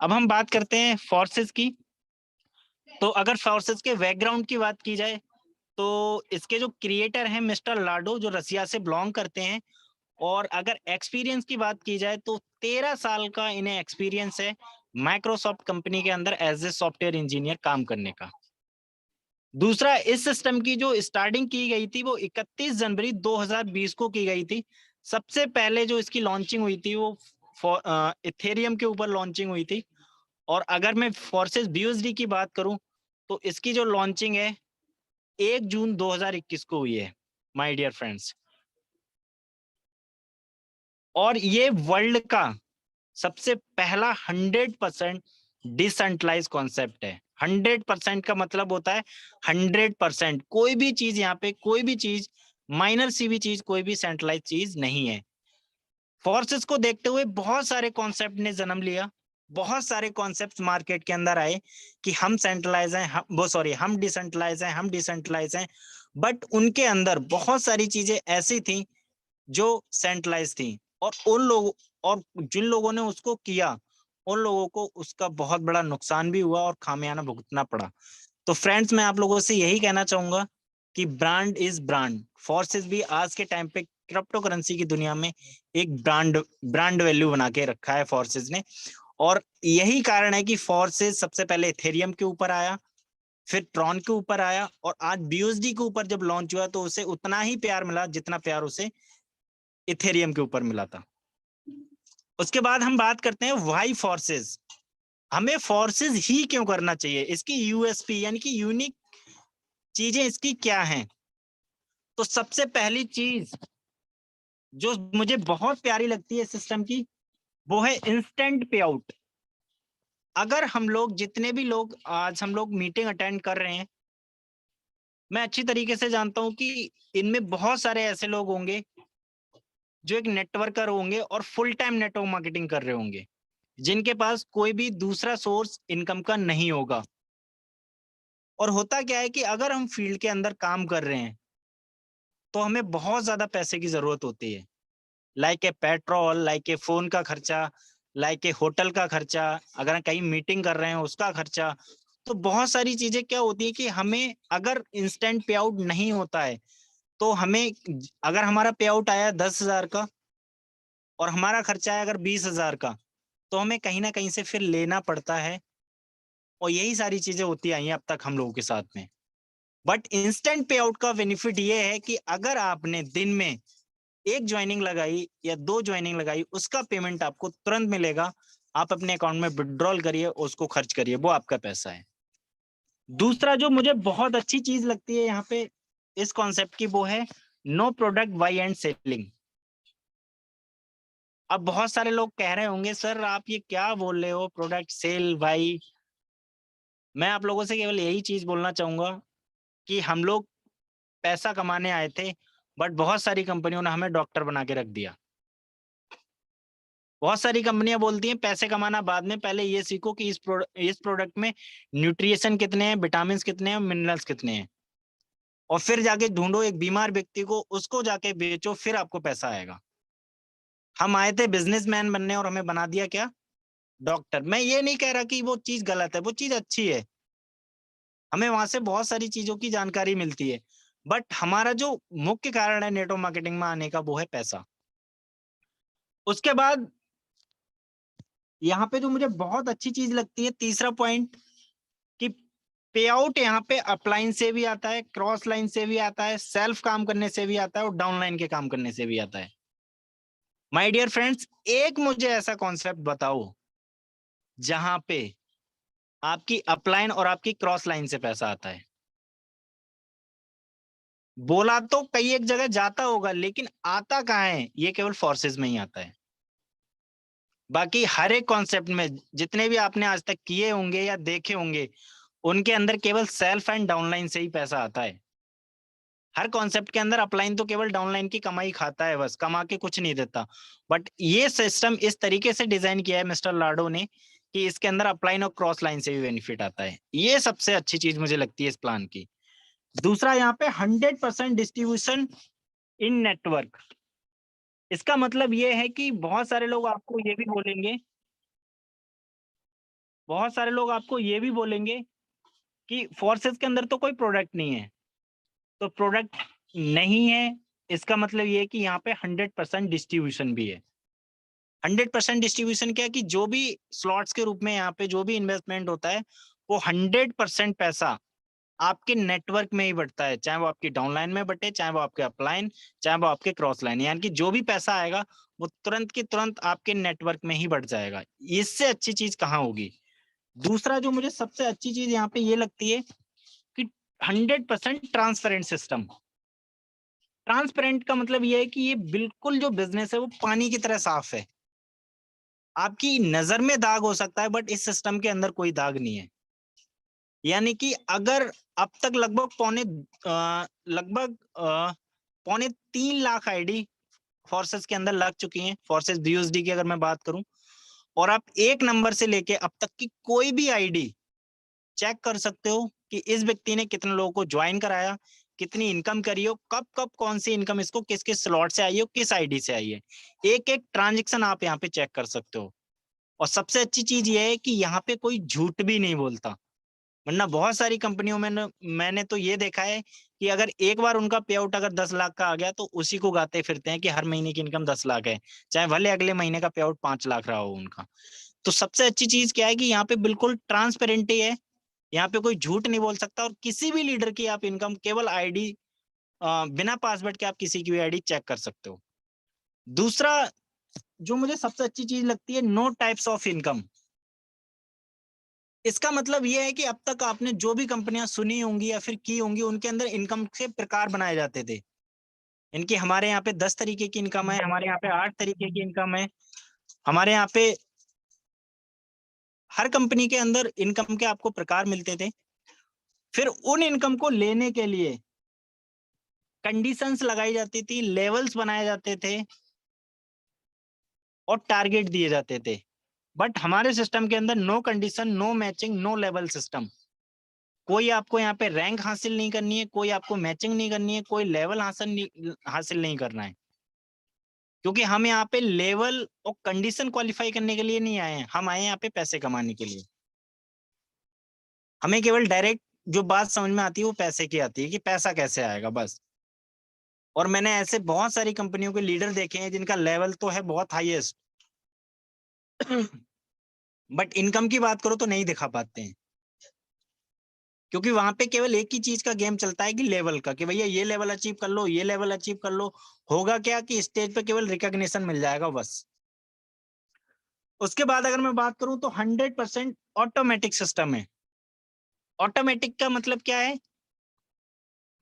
अब हम बात करते हैं फोर्सेस की। तो अगर फोर्सेस के बैकग्राउंड की बात की जाए, तो इसके जो क्रिएटर हैं मिस्टर लाडो, जो रसिया से बिलोंग करते हैं। और अगर एक्सपीरियंस की बात की जाए, तो 13 साल का इन्हें एक्सपीरियंस है माइक्रोसॉफ्ट कंपनी के अंदर एज ए सॉफ्टवेयर इंजीनियर काम करने का। दूसरा, इस सिस्टम की जो स्टार्टिंग की गई थी वो 31 जनवरी 2020 को की गई थी। सबसे पहले जो इसकी लॉन्चिंग हुई थी वो इथेरियम के ऊपर लॉन्चिंग हुई थी। और अगर मैं फोर्सेस BUSD की बात करूं, तो इसकी जो लॉन्चिंग है 1 जून 2021 को हुई है माय डियर फ्रेंड्स। और ये वर्ल्ड का सबसे पहला 100% डिसेंट्रलाइज कॉन्सेप्ट है। 100% का मतलब होता है 100%। कोई भी चीज यहाँ पे, कोई भी चीज, माइनर सी भी चीज, कोई भी सेंट्रलाइज चीज नहीं है। फोर्सेस को देखते हुए बहुत सारे कॉन्सेप्ट ने जन्म लिया। बहुत सारे कॉन्सेप्ट मार्केट के अंदर आए कि हम सेंट्रलाइज हैं, हम डिसेंट्रलाइज हैं, बट उनके अंदर बहुत सारी चीजें ऐसी थी जो सेंट्रलाइज थी, और जिन लोगों ने उसको किया उन लोगों को उसका बहुत बड़ा नुकसान भी हुआ और खामियाना भुगतना पड़ा। तो फ्रेंड्स, मैं आप लोगों से यही कहना चाहूंगा कि ब्रांड इज ब्रांड। फोर्सेस भी आज के टाइम पे क्रिप्टो करेंसी की दुनिया में एक ब्रांड वैल्यू बना के रखा है फोर्सेस ने, और यही कारण है कि फोर्सेस सबसे पहले इथेरियम के ऊपर आया, फिर ट्रॉन के ऊपर आया, और आज BUSD के ऊपर जब लॉन्च हुआ तो उसे उतना ही प्यार मिला जितना प्यार उसे इथेरियम के ऊपर मिला था। उसके बाद हम बात करते हैं वाई फोर्सेस। हमें फोर्सेस ही क्यों करना चाहिए, इसकी USP यानी कि यूनिक चीजें इसकी क्या हैं। तो सबसे पहली चीज जो मुझे बहुत प्यारी लगती है सिस्टम की, वो है इंस्टेंट पे आउट। अगर हम लोग जितने भी लोग आज हम लोग मीटिंग अटेंड कर रहे हैं, मैं अच्छी तरीके से जानता हूं कि इनमें बहुत सारे ऐसे लोग होंगे जो एक नेटवर्कर होंगे और फुल टाइम नेटवर्क मार्केटिंग कर रहे होंगे, जिनके पास कोई भी दूसरा सोर्स इनकम का नहीं होगा। और होता क्या है कि अगर हम फील्ड के अंदर काम कर रहे हैं तो हमें बहुत ज्यादा पैसे की जरूरत होती है, like a petrol, like a phone का खर्चा, लाइक ए होटल का खर्चा, अगर हम कहीं मीटिंग कर रहे हैं उसका खर्चा। तो बहुत सारी चीजें क्या होती है कि हमें अगर इंस्टेंट पे आउट नहीं होता है तो हमें, अगर हमारा पे आउट आया 10,000 का और हमारा खर्चा है अगर 20,000 का, तो हमें कहीं ना कहीं से फिर लेना पड़ता है। और यही सारी चीजें होती आई हैं अब तक हम लोगों के साथ में। बट इंस्टेंट पे आउट का बेनिफिट ये है कि अगर आपने दिन में एक ज्वाइनिंग लगाई या 2 ज्वाइनिंग लगाई, उसका पेमेंट आपको तुरंत मिलेगा। आप अपने अकाउंट में विड्रॉल करिए, उसको खर्च करिए, वो आपका पैसा है। दूसरा जो मुझे बहुत अच्छी चीज लगती है यहाँ पे इस कॉन्सेप्ट की, वो है no product buy and selling. अब बहुत सारे लोग कह रहे होंगे, सर आप ये क्या बोल रहे हो, प्रोडक्ट सेल बाई। मैं आप लोगों से केवल यही चीज बोलना चाहूंगा कि हम लोग पैसा कमाने आए थे, बट बहुत सारी कंपनियों ने हमें डॉक्टर बना के रख दिया। बहुत सारी कंपनियां बोलती हैं पैसे कमाना बाद में, पहले ये सीखो कि इस प्रोडक्ट में न्यूट्रिशन कितने हैं, विटामिन कितने हैं, मिनरल्स कितने हैं, और फिर जाके ढूंढो एक बीमार व्यक्ति को, उसको जाके बेचो, फिर आपको पैसा आएगा। हम आए थे बिजनेसमैन बनने और हमें बना दिया क्या, डॉक्टर। मैं ये नहीं कह रहा कि वो चीज गलत है, वो चीज अच्छी है, हमें वहां से बहुत सारी चीजों की जानकारी मिलती है। बट हमारा जो मुख्य कारण है नेटवर्क मार्केटिंग में आने का, वो है पैसा। उसके बाद यहाँ पे जो मुझे बहुत अच्छी चीज लगती है, तीसरा पॉइंट, कि पे आउट यहाँ पे अपलाइन से भी आता है, क्रॉस लाइन से भी आता है, सेल्फ काम करने से भी आता है, और डाउनलाइन के काम करने से भी आता है। माय डियर फ्रेंड्स, एक मुझे ऐसा कॉन्सेप्ट बताओ जहां पे आपकी अपलाइन और आपकी क्रॉस लाइन से पैसा आता है। बोला तो कई एक जगह जाता होगा, लेकिन आता कहाँ है, ये केवल फोर्सेस में ही आता है। बाकी हर एक कॉन्सेप्ट में जितने भी आपने आज तक किए होंगे या देखे होंगे, उनके अंदर केवल सेल्फ एंड डाउनलाइन से ही पैसा आता है। हर कॉन्सेप्ट के अंदर अपलाइन तो केवल डाउनलाइन की कमाई खाता है, बस कमा के कुछ नहीं देता। बट ये सिस्टम इस तरीके से डिजाइन किया है मिस्टर लाडो ने कि इसके अंदर अपलाइन और क्रॉस लाइन से भी बेनिफिट आता है। ये सबसे अच्छी चीज मुझे लगती है इस प्लान की। दूसरा, यहाँ पे 100% डिस्ट्रीब्यूशन इन नेटवर्क। इसका मतलब ये है कि बहुत सारे लोग आपको ये भी बोलेंगे, बहुत सारे लोग आपको ये भी बोलेंगे कि फोर्सेस के अंदर तो कोई प्रोडक्ट नहीं है। तो प्रोडक्ट नहीं है, इसका मतलब ये है कि यहाँ पे 100% डिस्ट्रीब्यूशन भी है। 100% डिस्ट्रीब्यूशन क्या है कि जो भी स्लॉट्स के रूप में यहाँ पे जो भी इन्वेस्टमेंट होता है, वो 100% पैसा आपके नेटवर्क में ही बढ़ता है, चाहे वो आपकी डाउनलाइन में बटे, चाहे वो आपके अपलाइन, चाहे वो आपके क्रॉस लाइन। यानी कि जो भी पैसा आएगा वो तुरंत की तुरंत आपके नेटवर्क में ही बढ़ जाएगा। इससे अच्छी चीज कहाँ होगी। दूसरा जो मुझे सबसे अच्छी चीज यहाँ पे ये लगती है कि 100% ट्रांसपेरेंट सिस्टम। ट्रांसपेरेंट का मतलब ये है कि ये बिल्कुल जो बिजनेस है वो पानी की तरह साफ है। आपकी नजर में दाग हो सकता है, बट इस सिस्टम के अंदर कोई दाग नहीं है। यानी कि अगर अब तक लगभग पौने 3 लाख आईडी फोर्सेस के अंदर लग चुकी हैं, फोर्सेस BUSD की अगर मैं बात करूं, और आप एक नंबर से लेके अब तक की कोई भी आईडी चेक कर सकते हो कि इस व्यक्ति ने कितने लोगों को ज्वाइन कराया, कितनी इनकम करी हो, कब कब कौन सी इनकम इसको किस किस स्लॉट से आई हो, किस आईडी से आई है। एक एक ट्रांजेक्शन आप यहाँ पे चेक कर सकते हो। और सबसे अच्छी चीज ये है कि यहाँ पे कोई झूठ भी नहीं बोलता, वरना बहुत सारी कंपनियों में मैंने तो ये देखा है कि अगर एक बार उनका पे आउट अगर 10 लाख का आ गया तो उसी को गाते फिरते हैं कि हर महीने की इनकम 10 लाख है, चाहे भले अगले महीने का पे आउट 5 लाख रहा हो उनका। तो सबसे अच्छी चीज क्या है कि यहाँ पे बिल्कुल ट्रांसपेरेंटी है, यहाँ पे कोई झूठ नहीं बोल सकता। और किसी भी लीडर की आप इनकम केवल आईडी, बिना पासवर्ड के आप किसी की भी आईडी चेक कर सकते हो। दूसरा जो मुझे सबसे अच्छी चीज लगती है, नो टाइप्स ऑफ इनकम। इसका मतलब ये है कि अब तक आपने जो भी कंपनियां सुनी होंगी या फिर की होंगी, उनके अंदर इनकम के प्रकार बनाए जाते थे। इनकी हमारे यहाँ पे 10 तरीके की इनकम है, हमारे यहाँ पे 8 तरीके की इनकम है। हमारे यहाँ पे हर कंपनी के अंदर इनकम के आपको प्रकार मिलते थे। फिर उन इनकम को लेने के लिए कंडीशंस लगाई जाती थी, लेवल्स बनाए जाते थे और टारगेट दिए जाते थे। बट हमारे सिस्टम के अंदर no condition, no matching, no level system. कोई आपको यहाँ पे रैंक हासिल नहीं करनी है, कोई आपको मैचिंग नहीं करनी है, कोई लेवल हासिल नहीं करना है। क्योंकि हम यहाँ पे लेवल और कंडीशन क्वालिफाई करने के लिए नहीं आए हैं, हम आए हैं यहाँ पे पैसे कमाने के लिए। हमें केवल डायरेक्ट जो बात समझ में आती है वो पैसे की आती है कि पैसा कैसे आएगा, बस। और मैंने ऐसे बहुत सारी कंपनियों के लीडर देखे हैं जिनका लेवल तो है बहुत हाईएस्ट, बट इनकम की बात करो तो नहीं दिखा पाते हैं। क्योंकि वहां पे केवल एक ही चीज का गेम चलता है कि लेवल का, कि भैया ये लेवल अचीव कर लो, ये लेवल अचीव कर लो। होगा क्या कि स्टेज पे केवल रिकॉग्निशन मिल जाएगा, बस। उसके बाद अगर मैं बात करूं तो 100% ऑटोमेटिक सिस्टम है। ऑटोमेटिक का मतलब क्या है,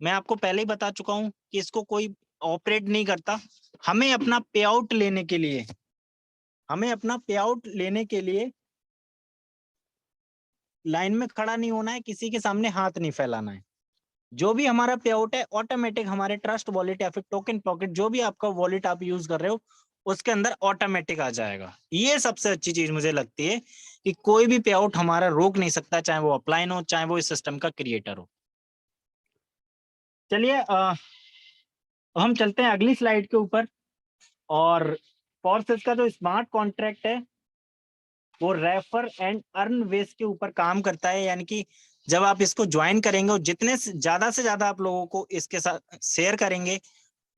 मैं आपको पहले ही बता चुका हूं कि इसको कोई ऑपरेट नहीं करता। हमें अपना पे आउट लेने के लिए, हमें अपना पे आउट लेने के लिए लाइन में खड़ा नहीं होना है, किसी के सामने हाथ नहीं फैलाना है। जो भी हमारा पे आउट है ऑटोमेटिक हमारे ट्रस्ट वॉलेट या फिर टोकन पॉकेट, जो भी आपका वॉलेट आप यूज कर रहे हो, उसके अंदर ऑटोमेटिक आ जाएगा। ये सबसे अच्छी चीज मुझे लगती है कि कोई भी पे आउट हमारा रोक नहीं सकता, चाहे वो अपलाइन हो, चाहे वो इस सिस्टम का क्रिएटर हो। चलिए हम चलते हैं अगली स्लाइड के ऊपर। और फॉर्सेस का जो स्मार्ट कॉन्ट्रैक्ट है वो रेफर एंड अर्न बेस के ऊपर काम करता है। यानी कि जब आप इसको ज्वाइन करेंगे और जितने से ज्यादा आप लोगों को इसके साथ शेयर करेंगे,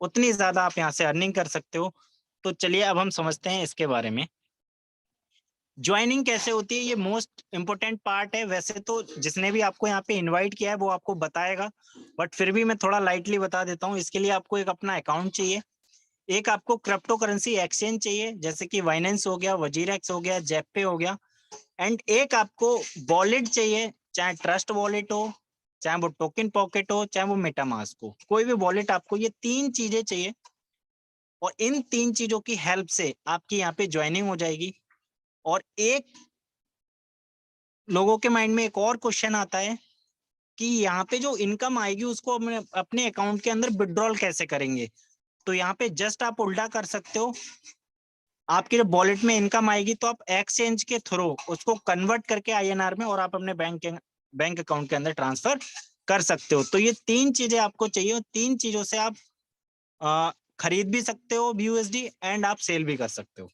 उतनी ज्यादा आप यहाँ से अर्निंग कर सकते हो। तो चलिए अब हम समझते हैं इसके बारे में। ज्वाइनिंग कैसे होती है, ये मोस्ट इंपोर्टेंट पार्ट है। वैसे तो जिसने भी आपको यहाँ पे इनवाइट किया है वो आपको बताएगा, बट फिर भी मैं थोड़ा लाइटली बता देता हूँ। इसके लिए आपको एक अपना अकाउंट चाहिए, एक आपको क्रिप्टो करेंसी एक्सचेंज चाहिए, जैसे कि वाइनेंस हो गया, वजीरेक्स हो गया, जेपे हो गया, एंड एक आपको वॉलेट चाहिए, चाहे ट्रस्ट वॉलेट हो, चाहे वो टोकन पॉकेट हो, चाहे वो मेटामास्क हो, कोई भी वॉलेट आपको ये 3 चीजें चाहिए। और इन 3 चीजों की हेल्प से आपकी यहाँ पे ज्वाइनिंग हो जाएगी। और एक लोगों के माइंड में एक और क्वेश्चन आता है कि यहाँ पे जो इनकम आएगी उसको अपने अकाउंट के अंदर विड्रॉल कैसे करेंगे। तो यहाँ पे जस्ट आप उल्टा कर सकते हो, आपके जो वॉलेट में इनकम आएगी तो आप एक्सचेंज के थ्रू उसको कन्वर्ट करके आईएनआर में और आप अपने बैंक अकाउंट के अंदर ट्रांसफर कर सकते हो। तो ये 3 चीजें आपको चाहिए, 3 चीजों से आप खरीद भी सकते हो BUSD एंड आप सेल भी कर सकते हो।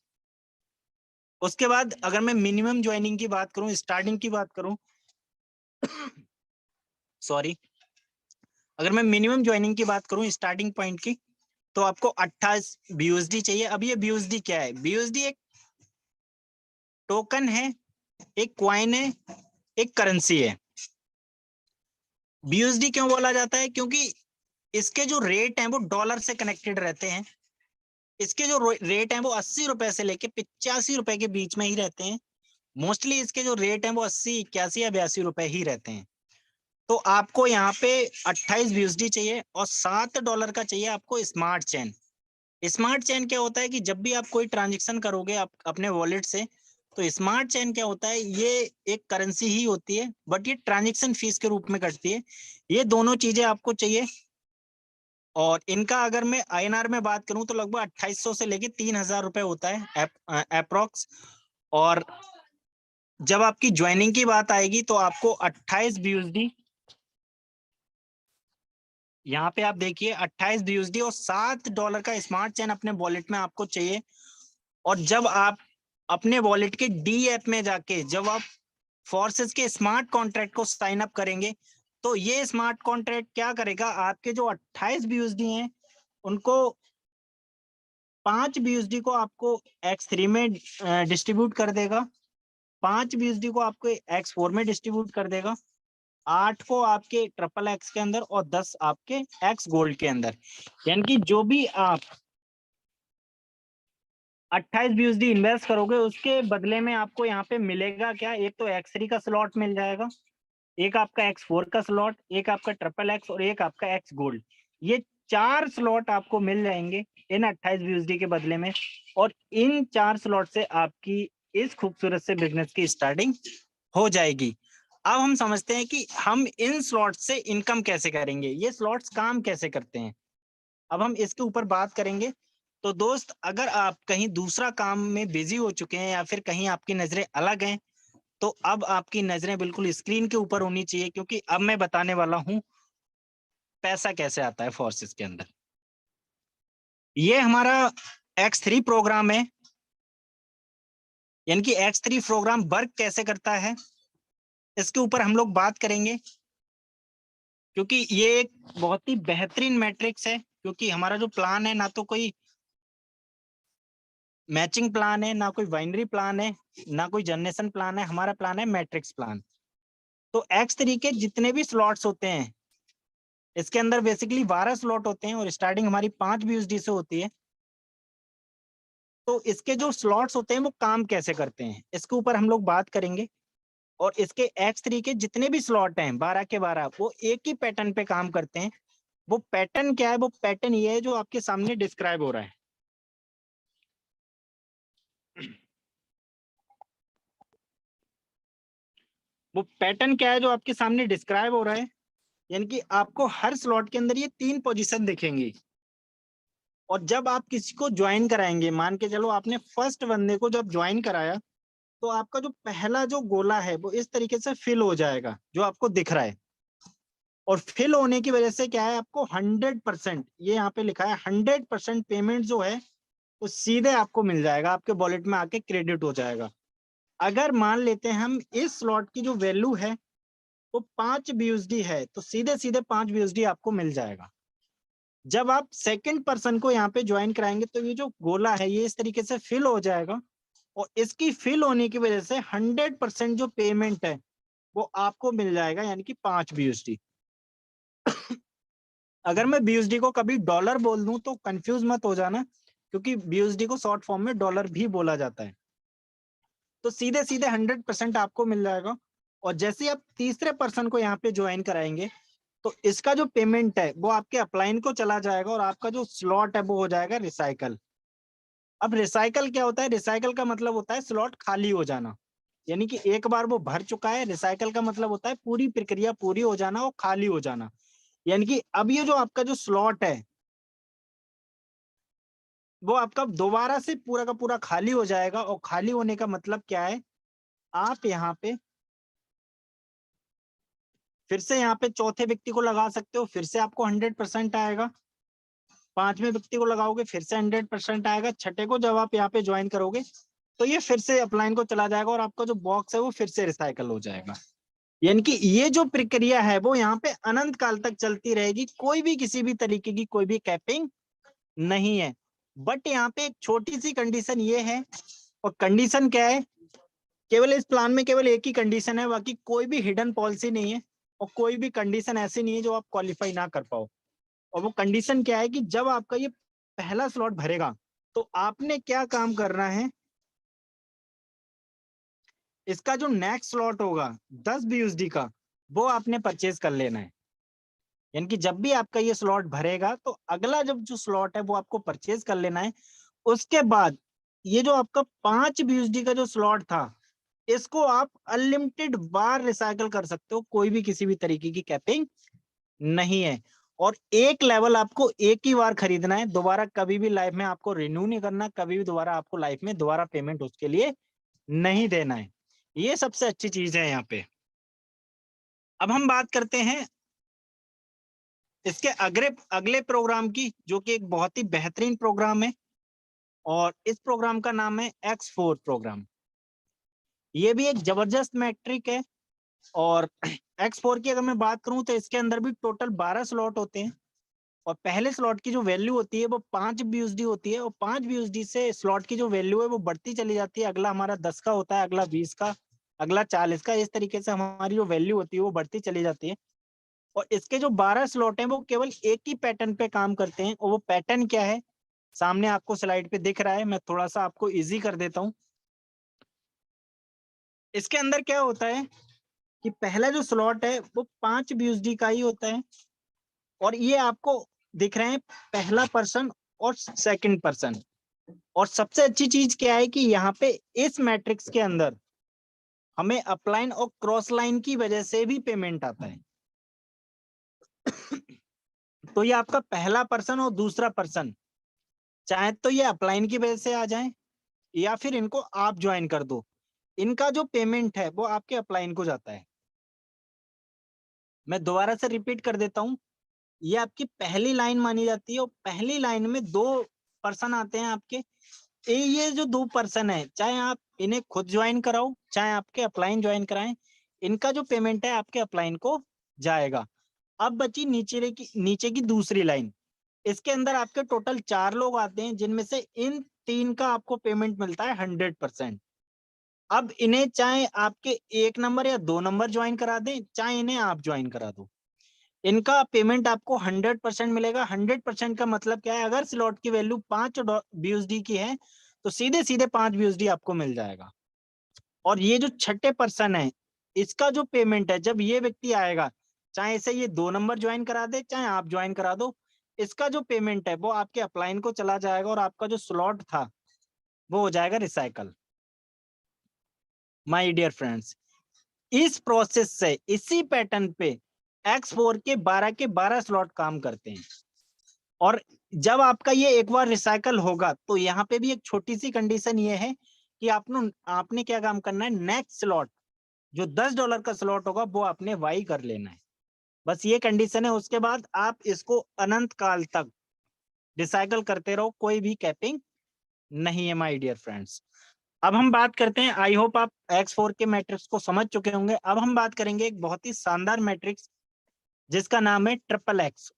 उसके बाद अगर मैं मिनिमम ज्वाइनिंग की बात करूं, स्टार्टिंग की बात करूं, सॉरी, अगर मैं मिनिमम ज्वाइनिंग की बात करूं स्टार्टिंग पॉइंट की, तो आपको 28 BUSD चाहिए। अब ये BUSD क्या है? BUSD एक टोकन है, एक क्वाइन है, एक करेंसी है। BUSD क्यों बोला जाता है? क्योंकि इसके जो रेट हैं वो डॉलर से कनेक्टेड रहते हैं। इसके जो रेट हैं वो 80 रुपए से लेके 85 रुपए के बीच में ही रहते हैं। मोस्टली इसके जो रेट हैं वो 80, 81 या 82 रुपए ही रहते हैं। तो आपको यहाँ पे 28 BUSD चाहिए और $7 का चाहिए आपको स्मार्ट चेन। स्मार्ट चेन क्या होता है कि जब भी आप कोई ट्रांजेक्शन करोगे आप अपने वॉलेट से, तो स्मार्ट चेन क्या होता है, ये एक करेंसी ही होती है, बट ये ट्रांजेक्शन फीस के रूप में कटती है। ये दोनों चीजें आपको चाहिए। और इनका अगर मैं INR में बात करूं तो लगभग 2800 से लेके 3000 रुपए होता है अप्रोक्स। और जब आपकी ज्वाइनिंग की बात आएगी तो आपको 28 BUSD, यहाँ पे आप देखिए 28 BUSD और $7 का स्मार्ट चेन अपने वॉलेट में आपको चाहिए। और जब आप अपने वॉलेट के डी ऐप में जाके जब आप फोर्सेस के स्मार्ट कॉन्ट्रैक्ट को साइन अप करेंगे तो ये स्मार्ट कॉन्ट्रैक्ट क्या करेगा, आपके जो 28 BUSD हैं उनको 5 BUSD को आपको X3 में डिस्ट्रीब्यूट कर देगा, 5 BUSD को आपको X4 में डिस्ट्रीब्यूट कर देगा, 8 को आपके XXX के अंदर और 10 आपके X गोल्ड के अंदर। यानी कि जो भी आप 28 BUSD इन्वेस्ट करोगे उसके बदले में आपको यहाँ पे मिलेगा क्या, एक तो X3 का स्लॉट मिल जाएगा, एक आपका X4 का स्लॉट, एक आपका XXX और एक आपका X गोल्ड। ये 4 स्लॉट आपको मिल जाएंगे इन 28 BUSD के बदले में। और इन 4 स्लॉट से आपकी इस खूबसूरत से बिजनेस की स्टार्टिंग हो जाएगी। अब हम समझते हैं कि हम इन स्लॉट से इनकम कैसे करेंगे, ये स्लॉट्स काम कैसे करते हैं। अब हम इसके ऊपर बात करेंगे। तो दोस्त, अगर आप कहीं दूसरा काम में बिजी हो चुके हैं या फिर कहीं आपकी नजरें अलग हैं तो अब आपकी नजरें बिल्कुल स्क्रीन के ऊपर होनी चाहिए, क्योंकि अब मैं बताने वाला हूं पैसा कैसे आता है फोर्सेस के अंदर। ये हमारा X3 प्रोग्राम है, यानी कि X3 प्रोग्राम वर्क कैसे करता है इसके ऊपर हम लोग बात करेंगे, क्योंकि ये एक बहुत ही बेहतरीन मैट्रिक्स है। क्योंकि हमारा जो प्लान है ना तो कोई मैचिंग प्लान है, ना कोई बाइनरी प्लान है, ना कोई जनरेशन प्लान है, हमारा प्लान है मैट्रिक्स प्लान। तो X3 के जितने भी स्लॉट्स होते हैं इसके अंदर बेसिकली 12 स्लॉट होते हैं और स्टार्टिंग हमारी 5 BUSD से होती है। तो इसके जो स्लॉट्स होते हैं वो काम कैसे करते हैं इसके ऊपर हम लोग बात करेंगे। और इसके X3 के जितने भी स्लॉट हैं 12 के 12 वो एक ही पैटर्न पे काम करते हैं। वो पैटर्न क्या है, वो पैटर्न ये है जो आपके सामने डिस्क्राइब हो रहा है। वो पैटर्न क्या है जो आपके सामने डिस्क्राइब हो रहा है, यानी कि आपको हर स्लॉट के अंदर ये 3 पोजीशन दिखेंगी। और जब आप किसी को ज्वाइन कराएंगे, मान के चलो आपने फर्स्ट बंदे को जब ज्वाइन कराया तो आपका जो पहला जो गोला है वो इस तरीके से फिल हो जाएगा जो आपको दिख रहा है। और फिल होने की वजह से क्या है, आपको 100%, ये यहाँ पे लिखा है 100% पेमेंट जो है वो सीधे आपको मिल जाएगा, आपके वॉलेट में आके क्रेडिट हो जाएगा। अगर मान लेते हैं हम इस स्लॉट की जो वैल्यू है वो 5 BUSD है तो सीधे सीधे 5 BUSD आपको मिल जाएगा। जब आप सेकंड पर्सन को यहाँ पे ज्वाइन कराएंगे तो ये जो गोला है ये इस तरीके से फिल हो जाएगा और इसकी फिल होने की वजह से 100% जो पेमेंट है वो आपको मिल जाएगा, यानी कि 5 BUSD। अगर मैं BUSD को कभी डॉलर बोल दूं तो कंफ्यूज मत हो जाना, क्योंकि BUSD को शॉर्ट फॉर्म में डॉलर भी बोला जाता है। तो सीधे सीधे 100% आपको मिल जाएगा। और जैसे आप तीसरे पर्सन को यहाँ पे ज्वाइन कराएंगे तो इसका जो पेमेंट है वो आपके अपलाइन को चला जाएगा और आपका जो स्लॉट है वो हो जाएगा रिसाइकल। अब रिसाइकल क्या होता है, रिसाइकल का मतलब होता है स्लॉट खाली हो जाना, यानी कि एक बार वो भर चुका है। रिसाइकल का मतलब होता है पूरी प्रक्रिया पूरी हो जाना और खाली हो जाना, यानी कि अब ये जो आपका जो स्लॉट है वो आपका दोबारा से पूरा का पूरा खाली हो जाएगा। और खाली होने का मतलब क्या है, आप यहाँ पे फिर से यहाँ पे चौथे व्यक्ति को लगा सकते हो, फिर से आपको 100% आएगा। पांचवें व्यक्ति को लगाओगे फिर से 100% आएगा। छठे को जब आप यहाँ पे ज्वाइन करोगे तो ये फिर से अपलाइन को चला जाएगा और आपका जो बॉक्स है वो फिर से रिसाइकल हो जाएगा। यानी कि ये जो प्रक्रिया है वो यहाँ पे अनंत काल तक चलती रहेगी, कोई भी किसी भी तरीके की कोई भी कैपिंग नहीं है। बट यहाँ पे एक छोटी सी कंडीशन ये है, और कंडीशन क्या है, केवल इस प्लान में केवल एक ही कंडीशन है, बाकी कोई भी हिडन पॉलिसी नहीं है और कोई भी कंडीशन ऐसी नहीं है जो आप क्वालिफाई ना कर पाओ। और वो कंडीशन क्या है कि जब आपका ये पहला स्लॉट भरेगा तो आपने क्या काम करना है, इसका जो नेक्स्ट स्लॉट होगा 10 BUSD का वो आपने परचेज कर लेना है। यानी कि जब भी आपका ये स्लॉट भरेगा तो अगला जब जो स्लॉट है वो आपको परचेज कर लेना है। उसके बाद ये जो आपका 5 BUSD का जो स्लॉट था इसको आप अनलिमिटेड बार रिसाइकल कर सकते हो, कोई भी किसी भी तरीके की कैपिंग नहीं है। और एक लेवल आपको एक ही बार खरीदना है, दोबारा कभी भी लाइफ में आपको रिन्यू नहीं करना, कभी भी दोबारा आपको लाइफ में दोबारा पेमेंट उसके लिए नहीं देना है। ये सबसे अच्छी चीज है यहाँ पे। अब हम बात करते हैं इसके अगले अगले प्रोग्राम की, जो कि एक बहुत ही बेहतरीन प्रोग्राम है, और इस प्रोग्राम का नाम है X4 प्रोग्राम। ये भी एक जबरदस्त मैट्रिक है। और X4 की अगर मैं बात करूं तो इसके अंदर भी टोटल 12 स्लॉट होते हैं, और पहले स्लॉट की जो वैल्यू होती है वो 5 BUSD होती है, और 5 BUSD से स्लॉट की जो वैल्यू है वो बढ़ती चली जाती है। अगला हमारा 10 का होता है, अगला 20 का, अगला 40 का। इस तरीके से हमारी जो वैल्यू होती है वो बढ़ती चली जाती है। और इसके जो 12 स्लॉट हैं वो केवल एक ही पैटर्न पे काम करते हैं, और वो पैटर्न क्या है सामने आपको स्लाइड पे दिख रहा है। मैं थोड़ा सा आपको इजी कर देता हूँ। इसके अंदर क्या होता है कि पहला जो स्लॉट है वो 5 BUSD का ही होता है, और ये आपको दिख रहे हैं पहला पर्सन और सेकंड पर्सन। और सबसे अच्छी चीज क्या है कि यहाँ पे इस मैट्रिक्स के अंदर हमें अपलाइन और क्रॉस लाइन की वजह से भी पेमेंट आता है। तो ये आपका पहला पर्सन और दूसरा पर्सन, चाहे तो ये अपलाइन की वजह से आ जाए या फिर इनको आप ज्वाइन कर दो, इनका जो पेमेंट है वो आपके अपलाइन को जाता है। मैं दोबारा से रिपीट कर देता हूँ। ये आपकी पहली लाइन मानी जाती है, और पहली लाइन में 2 पर्सन आते हैं आपके। ये जो 2 पर्सन है, चाहे आप इन्हें खुद ज्वाइन कराओ, चाहे आपके अपलाइन ज्वाइन कराएं, इनका जो पेमेंट है आपके अपलाइन को जाएगा। अब बची नीचे की दूसरी लाइन। इसके अंदर आपके टोटल 4 लोग आते हैं, जिनमें से इन 3 का आपको पेमेंट मिलता है 100%। अब इन्हें चाहे आपके 1 नंबर या 2 नंबर ज्वाइन करा दें, चाहे इन्हें आप ज्वाइन करा दो, इनका पेमेंट आपको 100% मिलेगा। 100% का मतलब क्या है, अगर स्लॉट की वैल्यू 5 BUSD की है तो सीधे सीधे 5 BUSD आपको मिल जाएगा। और ये जो छठे पर्सन है, इसका जो पेमेंट है, जब ये व्यक्ति आएगा, चाहे इसे ये 2 नंबर ज्वाइन करा दे, चाहे आप ज्वाइन करा दो, इसका जो पेमेंट है वो आपके अपलाइन को चला जाएगा, और आपका जो स्लॉट था वो हो जाएगा रिसाइकल। माय डियर फ्रेंड्स, इस प्रोसेस से, इसी पैटर्न पे X4 के 12 स्लॉट काम करते हैं। और जब आपका ये एक बार रिसाइकल होगा तो यहाँ पे भी एक छोटी सी कंडीशन ये है कि आपने क्या काम करना है, नेक्स्ट स्लॉट जो $10 का स्लॉट होगा वो आपने वाई कर लेना है। बस ये कंडीशन है, उसके बाद आप इसको अनंत काल तक रिसाइकल करते रहो, कोई भी कैपिंग नहीं है माय डियर फ्रेंड्स। अब हम बात करते हैं, आई होप आप X4 के मैट्रिक्स को समझ चुके होंगे। अब हम बात करेंगे एक बहुत ही शानदार मैट्रिक्स जिसका नाम है XXX।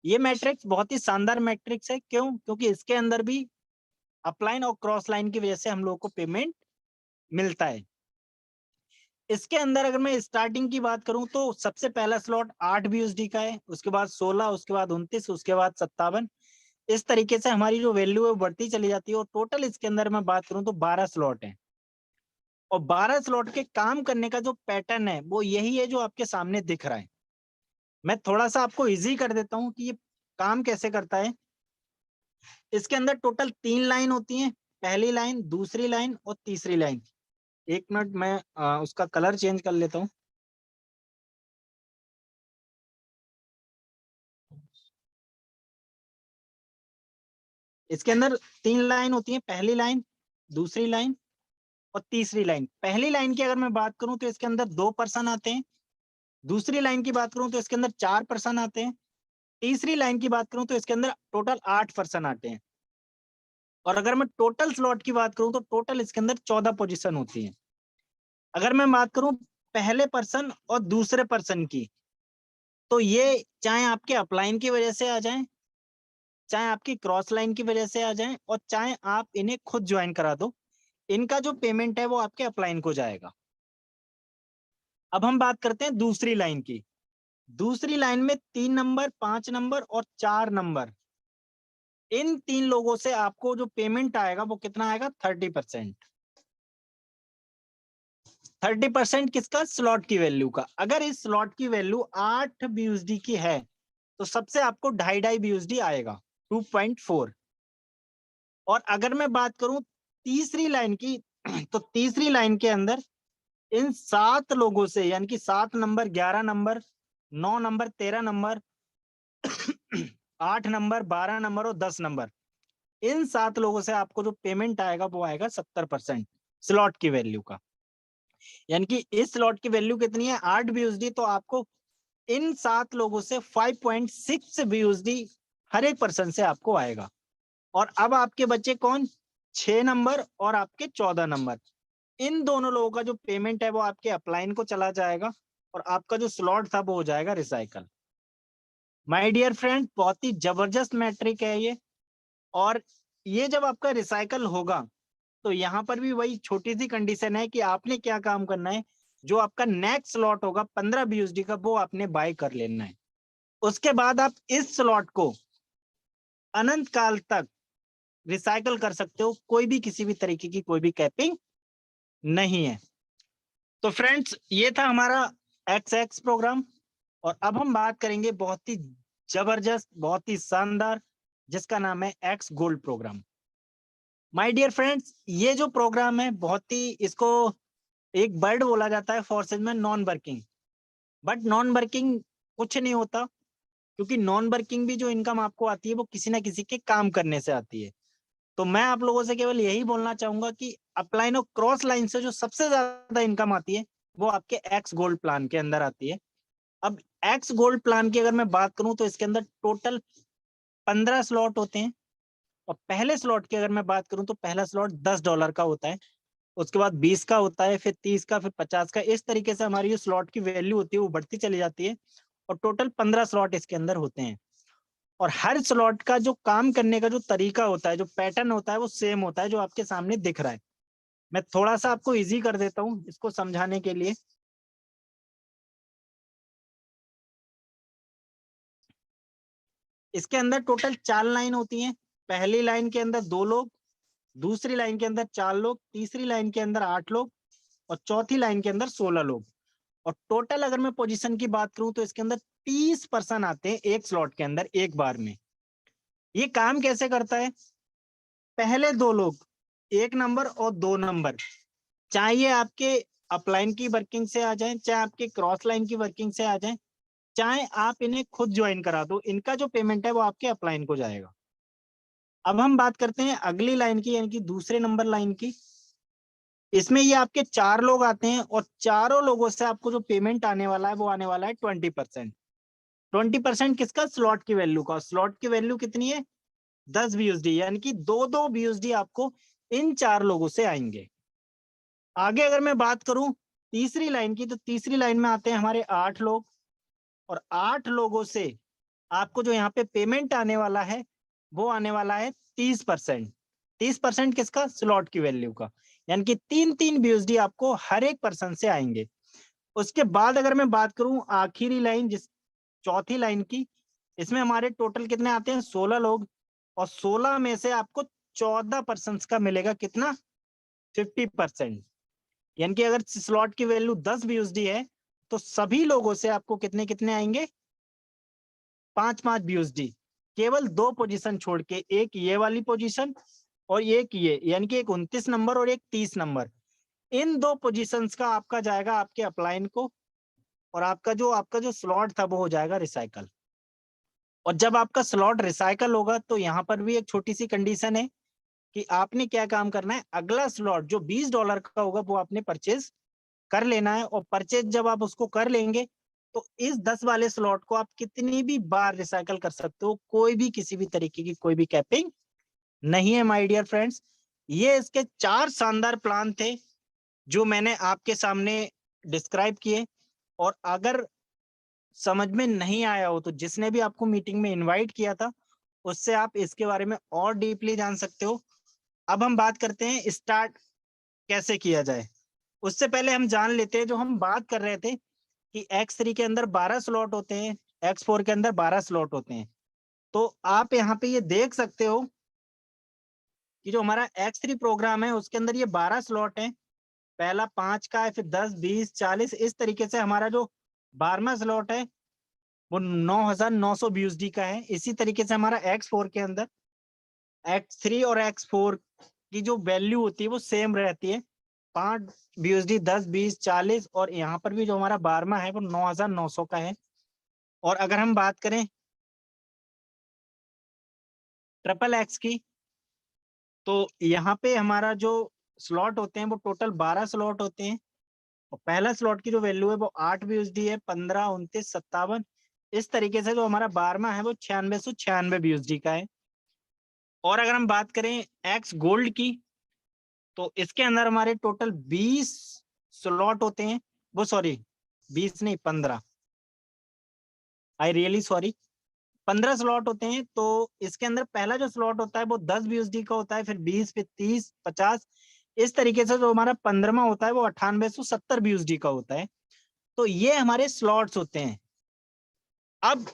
ये मैट्रिक्स बहुत ही शानदार मैट्रिक्स है। क्यों? क्योंकि इसके अंदर भी अपलाइन और क्रॉस लाइन की वजह से हम लोगों को पेमेंट मिलता है। इसके अंदर अगर मैं स्टार्टिंग की बात करूं तो सबसे पहला स्लॉट 8 BUSD का है, उसके बाद 16, उसके बाद 29, उसके बाद 57। इस तरीके से हमारी जो वैल्यू है वो बढ़ती चली जाती है, और टोटल इसके अंदर मैं बात करूं तो 12 स्लॉट है। और 12 स्लॉट के काम करने का जो पैटर्न है वो यही है जो आपके सामने दिख रहा है। मैं थोड़ा सा आपको इजी कर देता हूँ कि ये काम कैसे करता है। इसके अंदर टोटल 3 लाइन होती हैं, पहली लाइन, दूसरी लाइन और तीसरी लाइन। एक मिनट, मैं उसका कलर चेंज कर लेता हूँ। इसके अंदर 3 लाइन होती है, पहली लाइन, दूसरी लाइन और तीसरी लाइन। पहली लाइन की अगर मैं बात करूं तो इसके अंदर 2 पर्सन आते हैं। दूसरी लाइन की बात करूं तो इसके अंदर 4 पर्सन आते हैं। तीसरी लाइन की बात करूं तो इसके अंदर टोटल 8 पर्सन आते हैं। और अगर मैं टोटल स्लॉट की बात करूं तो टोटल इसके अंदर 14 पोजीशन होती है। अगर मैं बात करूं पहले पर्सन और दूसरे पर्सन की, तो ये चाहे आपके अपलाइन की वजह से आ जाएं, चाहे आपकी क्रॉस लाइन की वजह से आ जाएं, और चाहे आप इन्हें खुद ज्वाइन करा दो, इनका जो पेमेंट है वो आपके अपलाइन को जाएगा। अब हम बात करते हैं दूसरी लाइन की। दूसरी लाइन में 3 नंबर, 5 नंबर और 4 नंबर, इन 3 लोगों से आपको जो पेमेंट आएगा वो कितना आएगा, 30%। 30% किसका, स्लॉट की वैल्यू का। अगर इस स्लॉट की वैल्यू 8 BUSD की है तो सबसे आपको 2.5 BUSD आएगा, 2.4। और अगर मैं बात करूं तीसरी लाइन की, तो तीसरी लाइन के अंदर इन 7 लोगों से, यानी कि 7 number, 11 number, 9 number, 13 number, 8 number, 12 number और 10 नंबर, इन 7 लोगों से आपको जो पेमेंट आएगा वो आएगा 70% स्लॉट की वैल्यू का। यानी कि इस स्लॉट की वैल्यू कितनी है 8 BUSD, तो आपको इन 7 लोगों से 5.6 BUSD हर एक पर्सन से आपको आएगा। और अब आपके बच्चे कौन, 6 नंबर और आपके 14 नंबर, इन दोनों लोगों का जो पेमेंट है वो आपके अपलाइन को चला जाएगा और आपका जो स्लॉट था वो हो जाएगा रिसाइकल। माय डियर फ्रेंड, बहुत ही जबरदस्त मैट्रिक है ये। और ये जब आपका रिसाइकल होगा तो यहाँ पर भी वही छोटी सी कंडीशन है कि आपने क्या काम करना है, जो आपका नेक्स्ट स्लॉट होगा 15 BUSD का वो आपने बाय कर लेना है। उसके बाद आप इस स्लॉट को अनंत काल तक रिसाइकल कर सकते हो, कोई भी किसी भी तरीके की कोई भी कैपिंग नहीं है। तो फ्रेंड्स, ये था हमारा XX प्रोग्राम। और अब हम बात करेंगे बहुत ही जबरदस्त, बहुत ही शानदार, जिसका नाम है X gold programme. My dear friends, ये जो प्रोग्राम है बहुत ही, इसको एक वर्ड बोला जाता है फोर्सेज में, non working. But non working कुछ नहीं होता, क्योंकि नॉन वर्किंग भी जो इनकम आपको आती है वो किसी ना किसी के काम करने से आती है। तो मैं आप लोगों से केवल यही बोलना चाहूंगा कि अपलाइन और क्रॉस लाइन से जो सबसे ज्यादा इनकम आती है वो आपके एक्स गोल्ड प्लान के अंदर आती है। अब एक्स गोल्ड प्लान की अगर मैं बात करूं तो इसके अंदर टोटल 15 स्लॉट होते हैं। और पहले स्लॉट की अगर मैं बात करूं तो पहला स्लॉट $10 का होता है, उसके बाद 20 का होता है, फिर 30 का, फिर 50 का। इस तरीके से हमारी जो स्लॉट की वैल्यू होती है वो बढ़ती चली जाती है। और टोटल 15 स्लॉट इसके अंदर होते हैं। और हर स्लॉट का जो काम करने का जो तरीका होता है, जो पैटर्न होता है, वो सेम होता है जो आपके सामने दिख रहा है। मैं थोड़ा सा आपको इजी कर देता हूँ इसको समझाने के लिए। इसके अंदर टोटल 4 लाइन होती हैं। पहली लाइन के अंदर 2 लोग, दूसरी लाइन के अंदर 4 लोग, तीसरी लाइन के अंदर 8 लोग और चौथी लाइन के अंदर 16 लोग। और टोटल अगर मैं पोजीशन की बात करूं तो इसके अंदर 30 पर्सन आते हैं एक स्लॉट के अंदर एक बार में। ये काम कैसे करता है, पहले 2 लोग, 1 नंबर और 2 नंबर, चाहे ये आपके अपलाइन की वर्किंग से आ जाए, चाहे आपके क्रॉस लाइन की वर्किंग से आ जाए, चाहे आप इन्हें खुद ज्वाइन करा दो, इनका जो पेमेंट है वो आपके अपलाइन को जाएगा। अब हम बात करते हैं अगली लाइन की, यानी कि दूसरे नंबर लाइन की। इसमें ये आपके 4 लोग आते हैं और चारों लोगों से आपको जो पेमेंट आने वाला है वो आने वाला है 20%। 20% किसका, स्लॉट की वैल्यू का। स्लॉट की वैल्यू कितनी है 10 BUSD, यानी कि 2-2 BUSD आपको इन 4 लोगों से आएंगे। आगे अगर मैं बात करूं तीसरी लाइन की, तो तीसरी लाइन में आते हैं हमारे 8 लोग। और 8 लोगों से आपको जो यहाँ पे पेमेंट आने वाला है वो आने वाला है 30%। 30% किसका, स्लॉट की वैल्यू का, यानी कि 3-3 BUSD आपको हर एक पर्सन से आएंगे। उसके बाद अगर मैं बात करूं आखिरी लाइन, जिस चौथी लाइन की, इसमें हमारे टोटल कितने आते हैं 16 लोग। और 16 में से आपको 14 पर्सन का मिलेगा कितना, 50%। यानी कि अगर स्लॉट की वैल्यू 10 BUSD है तो सभी लोगों से आपको कितने कितने आएंगे, 5-5 BUSD। केवल 2 पोजीशन छोड़ के, एक ये वाली पोजीशन और एक ये, यानी कि एक 29 नंबर और एक 30 नंबर, इन 2 पोजीशंस का आपका जाएगा आपके अपलाइन को। और आपका जो स्लॉट था वो हो जाएगा रिसाइकल। और जब आपका स्लॉट रिसाइकल होगा तो यहाँ पर भी एक छोटी सी कंडीशन है कि आपने क्या काम करना है, अगला स्लॉट जो $20 का होगा वो आपने परचेज कर लेना है। और परचेज जब आप उसको कर लेंगे तो इस 10 वाले स्लॉट को आप कितनी भी बार रिसाइकल कर सकते हो, कोई भी किसी भी तरीके की कोई भी कैपिंग नहीं है। माय डियर फ्रेंड्स, ये इसके 4 शानदार प्लान थे जो मैंने आपके सामने डिस्क्राइब किए। और अगर समझ में नहीं आया हो तो जिसने भी आपको मीटिंग में इनवाइट किया था उससे आप इसके बारे में और डीपली जान सकते हो। अब हम बात करते हैं स्टार्ट कैसे किया जाए। उससे पहले हम जान लेते हैं, जो हम बात कर रहे थे कि X3 के अंदर 12 स्लॉट होते हैं, X4 के अंदर 12 स्लॉट होते हैं। तो आप यहाँ पे ये देख सकते हो कि जो हमारा X3 प्रोग्राम है उसके अंदर ये 12 स्लॉट है। पहला 5 का है, फिर 10, 20, 40, इस तरीके से हमारा जो 12वां स्लॉट है वो 9,900 BUSD का है। इसी तरीके से हमारा X4 के अंदर X3 और X4 की जो वैल्यू होती है वो सेम रहती है, 5 BUSD, 10, 20, 40। और यहाँ पर भी जो हमारा 12वां है वो 9,900 का है। और अगर हम बात करें ट्रिपल एक्स की, तो यहाँ पे हमारा जो स्लॉट होते हैं वो टोटल 12 स्लॉट होते हैं और पहला स्लॉट की जो वैल्यू है वो 8 BUSD है, 15, 29, 57 इस तरीके से। जो हमारा 12वां है वो 9696 BUSD का है। और अगर हम बात करें एक्स गोल्ड की, तो इसके अंदर हमारे टोटल 20 स्लॉट होते हैं, वो सॉरी 20 नहीं 15, आई रियली सॉरी, 15 स्लॉट होते हैं। तो इसके अंदर पहला जो स्लॉट होता है वो 10 BUSD का होता है, फिर 20, फिर 30, 50 इस तरीके से। जो हमारा 15वां होता है वो 9870 BUSD का होता है। तो ये हमारे स्लॉट्स होते हैं। अब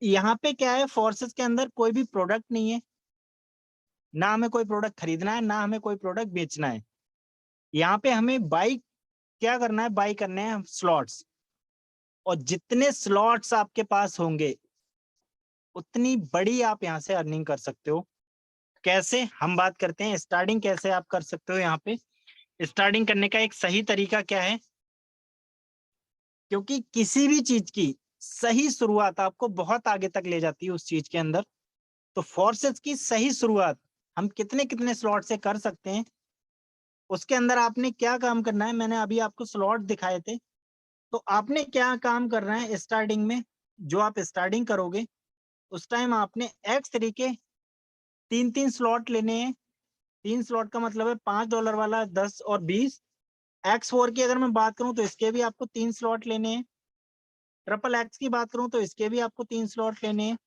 यहाँ पे क्या है, फोर्सेस के अंदर कोई भी प्रोडक्ट नहीं है, ना हमें कोई प्रोडक्ट खरीदना है, ना हमें कोई प्रोडक्ट बेचना है। यहाँ पे हमें बाई क्या करना है, बाई करने हैं स्लॉट्स। और जितने स्लॉट्स आपके पास होंगे उतनी बड़ी आप यहाँ से अर्निंग कर सकते हो। कैसे, हम बात करते हैं स्टार्टिंग कैसे आप कर सकते हो। यहाँ पे स्टार्टिंग करने का एक सही तरीका क्या है, क्योंकि किसी भी चीज की सही शुरुआत आपको बहुत आगे तक ले जाती है उस चीज के अंदर। तो फोर्सेस की सही शुरुआत हम कितने कितने स्लॉट से कर सकते हैं, उसके अंदर आपने क्या काम करना है। मैंने अभी आपको स्लॉट दिखाए थे, तो आपने क्या काम करना है स्टार्टिंग में। जो आप स्टार्टिंग करोगे उस टाइम आपने एक्स तरीके 3-3 स्लॉट लेने हैं। 3 स्लॉट का मतलब है $5 वाला, 10 और 20। X4 की अगर मैं बात करूं तो इसके भी आपको 3 स्लॉट लेने हैं। ट्रिपल एक्स की बात करूं तो इसके भी आपको 3 स्लॉट लेने हैं।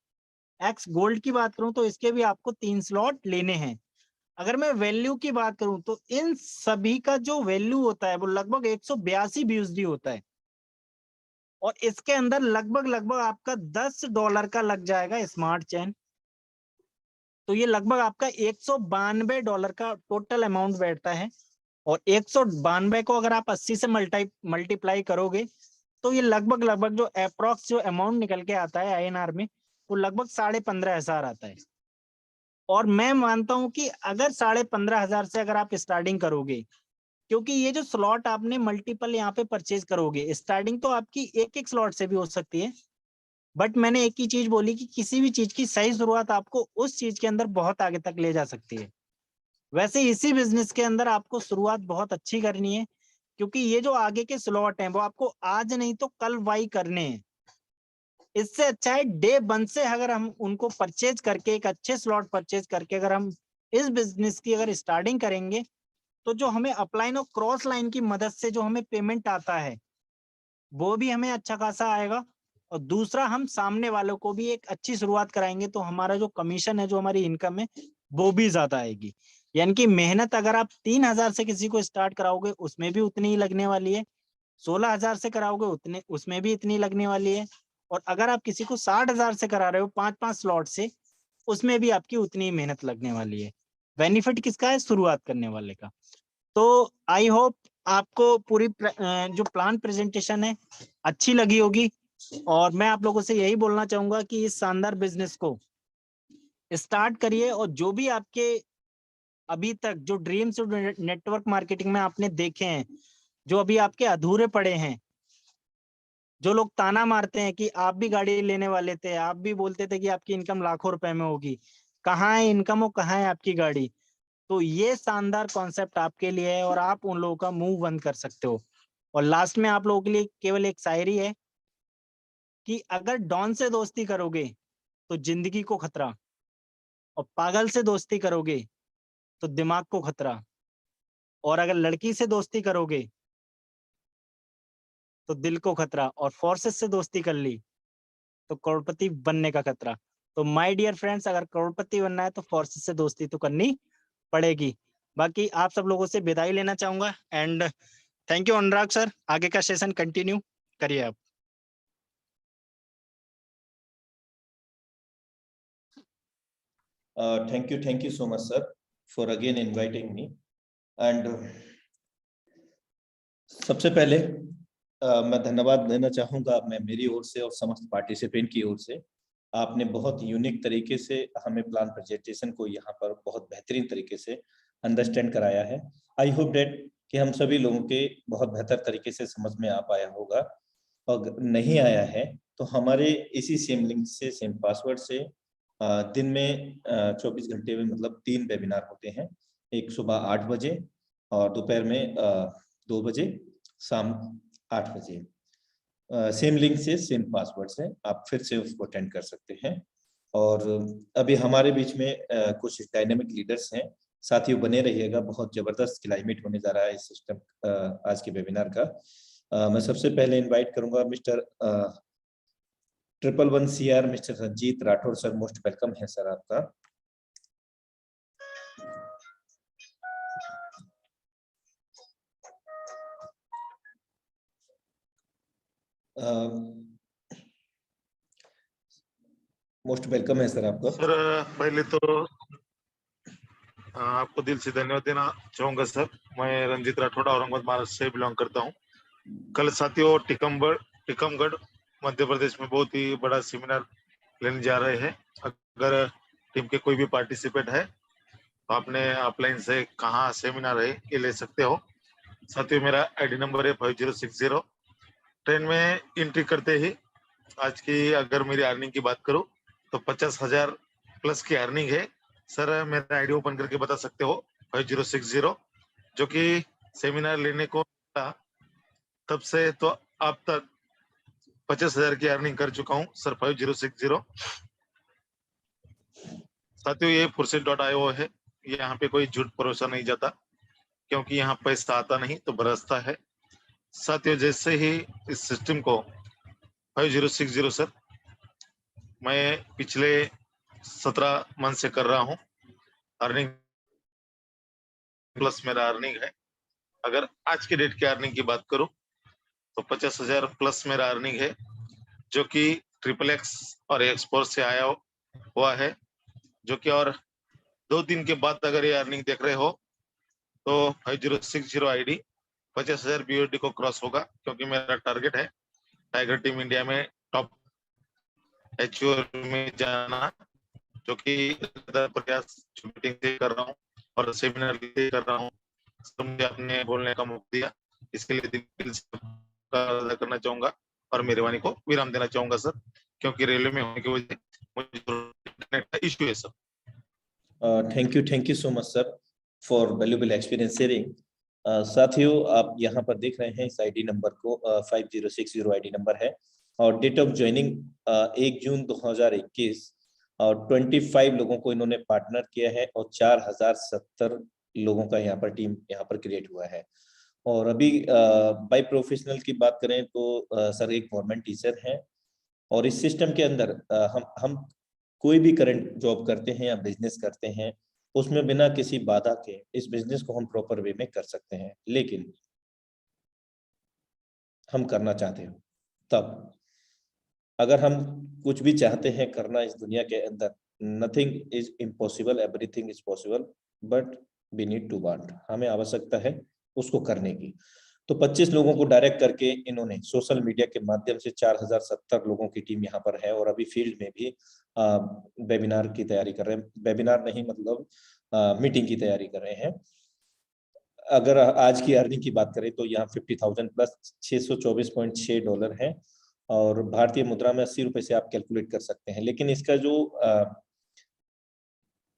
एक्स गोल्ड की बात करूं तो इसके भी आपको 3 स्लॉट लेने हैं। अगर मैं वैल्यू की बात करूं तो इन सभी का जो वैल्यू होता है वो लगभग 182 BUSD होता है। और इसके अंदर लगभग लगभग आपका $10 का लग जाएगा स्मार्ट चेन। तो ये लगभग आपका $192 का टोटल अमाउंट बैठता है। और 192 को अगर आप 80 से मल्टीप्लाई करोगे तो ये लगभग लगभग जो अप्रोक्स जो अमाउंट निकल के आता है INR में, वो लगभग 15,500 आता है। और मैं मानता हूं कि अगर 15,500 से अगर आप स्टार्टिंग करोगे, क्योंकि ये जो स्लॉट आपने मल्टीपल यहाँ पे परचेज करोगे, स्टार्टिंग तो आपकी एक एक स्लॉट से भी हो सकती है, बट मैंने एक ही चीज बोली कि किसी भी चीज की सही शुरुआत आपको उस चीज के अंदर बहुत आगे तक ले जा सकती है। वैसे इसी बिजनेस के अंदर आपको शुरुआत बहुत अच्छी करनी है, क्योंकि ये जो आगे के स्लॉट हैं वो आपको आज नहीं तो कल बाई करने हैं। इससे अच्छा है डे 1 से अगर हम उनको परचेज करके, एक अच्छे स्लॉट परचेज करके अगर हम इस बिजनेस की अगर स्टार्टिंग करेंगे, तो जो हमें अपलाइन और क्रॉस लाइन की मदद से जो हमें पेमेंट आता है वो भी हमें अच्छा खासा आएगा। और दूसरा, हम सामने वालों को भी एक अच्छी शुरुआत कराएंगे तो हमारा जो कमीशन है, जो हमारी इनकम है, वो भी ज्यादा आएगी। यानी कि मेहनत अगर आप 3,000 से किसी को स्टार्ट कराओगे उसमें भी उतनी ही लगने वाली है, 16,000 से कराओगे उतने उसमें भी इतनी लगने वाली है, और अगर आप किसी को 60,000 से करा रहे हो 5-5 स्लॉट से, उसमें भी आपकी उतनी ही मेहनत लगने वाली है। बेनिफिट किसका है, शुरुआत करने वाले का। तो आई होप आपको पूरी जो प्लान प्रेजेंटेशन है अच्छी लगी होगी। और मैं आप लोगों से यही बोलना चाहूंगा कि इस शानदार बिजनेस को स्टार्ट करिए। और जो भी आपके अभी तक जो ड्रीम्स नेटवर्क मार्केटिंग में आपने देखे हैं, जो अभी आपके अधूरे पड़े हैं, जो लोग ताना मारते हैं कि आप भी गाड़ी लेने वाले थे, आप भी बोलते थे कि आपकी इनकम लाखों रुपए में होगी, कहाँ है इनकम और कहाँ है आपकी गाड़ी। तो ये शानदार कॉन्सेप्ट आपके लिए है और आप उन लोगों का मुंह बंद कर सकते हो। और लास्ट में आप लोगों के लिए केवल एक शायरी है कि अगर डॉन से दोस्ती करोगे तो जिंदगी को खतरा, और पागल से दोस्ती करोगे तो दिमाग को खतरा, और अगर लड़की से दोस्ती करोगे तो दिल को खतरा, और फोर्सेस से दोस्ती कर ली तो करोड़पति बनने का खतरा। तो माय डियर फ्रेंड्स, अगर करोड़पति बनना है तो फोर्सेस से दोस्ती तो करनी पड़ेगी। बाकी आप सब लोगों से विदाई लेना चाहूंगा and thank you Anurag sir. आगे का सेशन कंटिन्यू करिए आप। Thank you so much, sir, for again inviting me. And सबसे पहले मैं धन्यवाद देना चाहूँगा मैं मेरी ओर से और समस्त पार्टिसिपेंट की ओर से। आपने बहुत यूनिक तरीके से हमें प्लान प्रेजेंटेशन को यहाँ पर बहुत बेहतरीन तरीके से अंडरस्टैंड कराया है। आई होप डेट कि हम सभी लोगों के बहुत बेहतर तरीके से समझ में आ पाया होगा, और नहीं आया है तो हमारे इसी सेम लिंक से, सेम पासवर्ड से दिन में 24 घंटे में मतलब 3 वेबिनार होते हैं, एक सुबह 8 बजे और दोपहर में 2 बजे, शाम 8 बजे। सेम लिंक से सेम पासवर्ड से आप फिर से उसको अटेंड कर सकते हैं। और अभी हमारे बीच में कुछ डायनेमिक लीडर्स हैं, साथियों बने रहिएगा, बहुत जबरदस्त क्लाइमेट होने जा रहा है इस सिस्टम आज के वेबिनार का। मैं सबसे पहले इनवाइट करूंगा mister 111 CR mister Ranjeet Rathore sir, most welcome है सर आपका। मोस्ट वेलकम है सर आपका। सर पहले तो आपको दिल से धन्यवाद देना चाहूंगा सर। मैं रंजीत राठौड़ औरंगाबाद महाराष्ट्र से बिलोंग करता हूं। कल साथियों टीकमगढ़ मध्य प्रदेश में बहुत ही बड़ा सेमिनार लेने जा रहे हैं। अगर टीम के कोई भी पार्टिसिपेट है तो आपने ऑफलाइन से कहाँ सेमिनार है ये ले सकते हो। साथियों मेरा आईडी नंबर है 5060। ट्रेन में एंट्री करते ही आज की अगर मेरी अर्निंग की बात करूं तो 50,000 प्लस की अर्निंग है सर। मेरा आईडी ओपन करके बता सकते हो 5060, जो कि सेमिनार लेने को तब से तो अब तक 50,000 की अर्निंग कर चुका हूं सर 5060। साथियों ये फुर्सत.io है, यहाँ पे कोई झूठ भरोसा नहीं जाता, क्योंकि यहाँ पैसा आता नहीं तो बरसता है। साथियों जैसे ही इस सिस्टम को 5060 सर मैं पिछले 17 मंथ से कर रहा हूँ। अर्निंग प्लस मेरा अर्निंग है। अगर आज के डेट की अर्निंग की बात करूं तो 50,000 प्लस मेरा अर्निंग है, जो कि XXX और एक्सपोर्ट से आया हुआ है, जो कि और 2 दिन के बाद अगर ये अर्निंग देख रहे हो तो 5060 आईडी 50,000 BOD को क्रॉस होगा, क्योंकि मेरा टारगेट है टाइगर टीम इंडिया में टॉप HUR में जाना, जो कि प्रयास मीटिंग से कर रहा हूँ और सेमिनार कर रहा हूँ। मुझे अपने बोलने का मौका दिया, इसके लिए दिल से अदा करना चाहूंगा और मेहरबानी को विराम देना चाहूंगा सर, क्योंकि रेलवे में होने की वजह से मुझे इश्यू है sir. Thank you so much sir for valuable experience sharing. साथियों आप यहाँ पर देख रहे हैं इस आईडी नंबर को, 5060 आईडी नंबर है और डेट ऑफ ज्वाइनिंग 1 जून 2021 और 25 लोगों को इन्होंने पार्टनर किया है और 4070 लोगों का यहाँ पर टीम यहाँ पर क्रिएट हुआ है। और अभी बाय प्रोफेशनल की बात करें तो सर एक गवर्नमेंट टीचर हैं और इस सिस्टम के अंदर हम कोई भी करंट जॉब करते हैं या बिजनेस करते हैं, उसमें बिना किसी बाधा के इस बिजनेस को हम प्रॉपर वे में कर सकते हैं। लेकिन हम करना चाहते हो तब, अगर हम कुछ भी चाहते हैं करना इस दुनिया के अंदर, nothing is impossible, everything is possible, but we need to want. हमें आवश्यकता है उसको करने की। तो 25 लोगों को डायरेक्ट करके इन्होंने सोशल मीडिया के माध्यम से 4070 लोगों की टीम यहाँ पर है और अभी फील्ड में भी वेबिनार की तैयारी कर रहे हैं। वेबिनार नहीं मतलब मीटिंग की तैयारी कर रहे हैं। अगर आज की अर्निंग की बात करें तो यहाँ 50,000 प्लस $624.6 है और भारतीय मुद्रा में 80 रुपए से आप कैलकुलेट कर सकते हैं। लेकिन इसका जो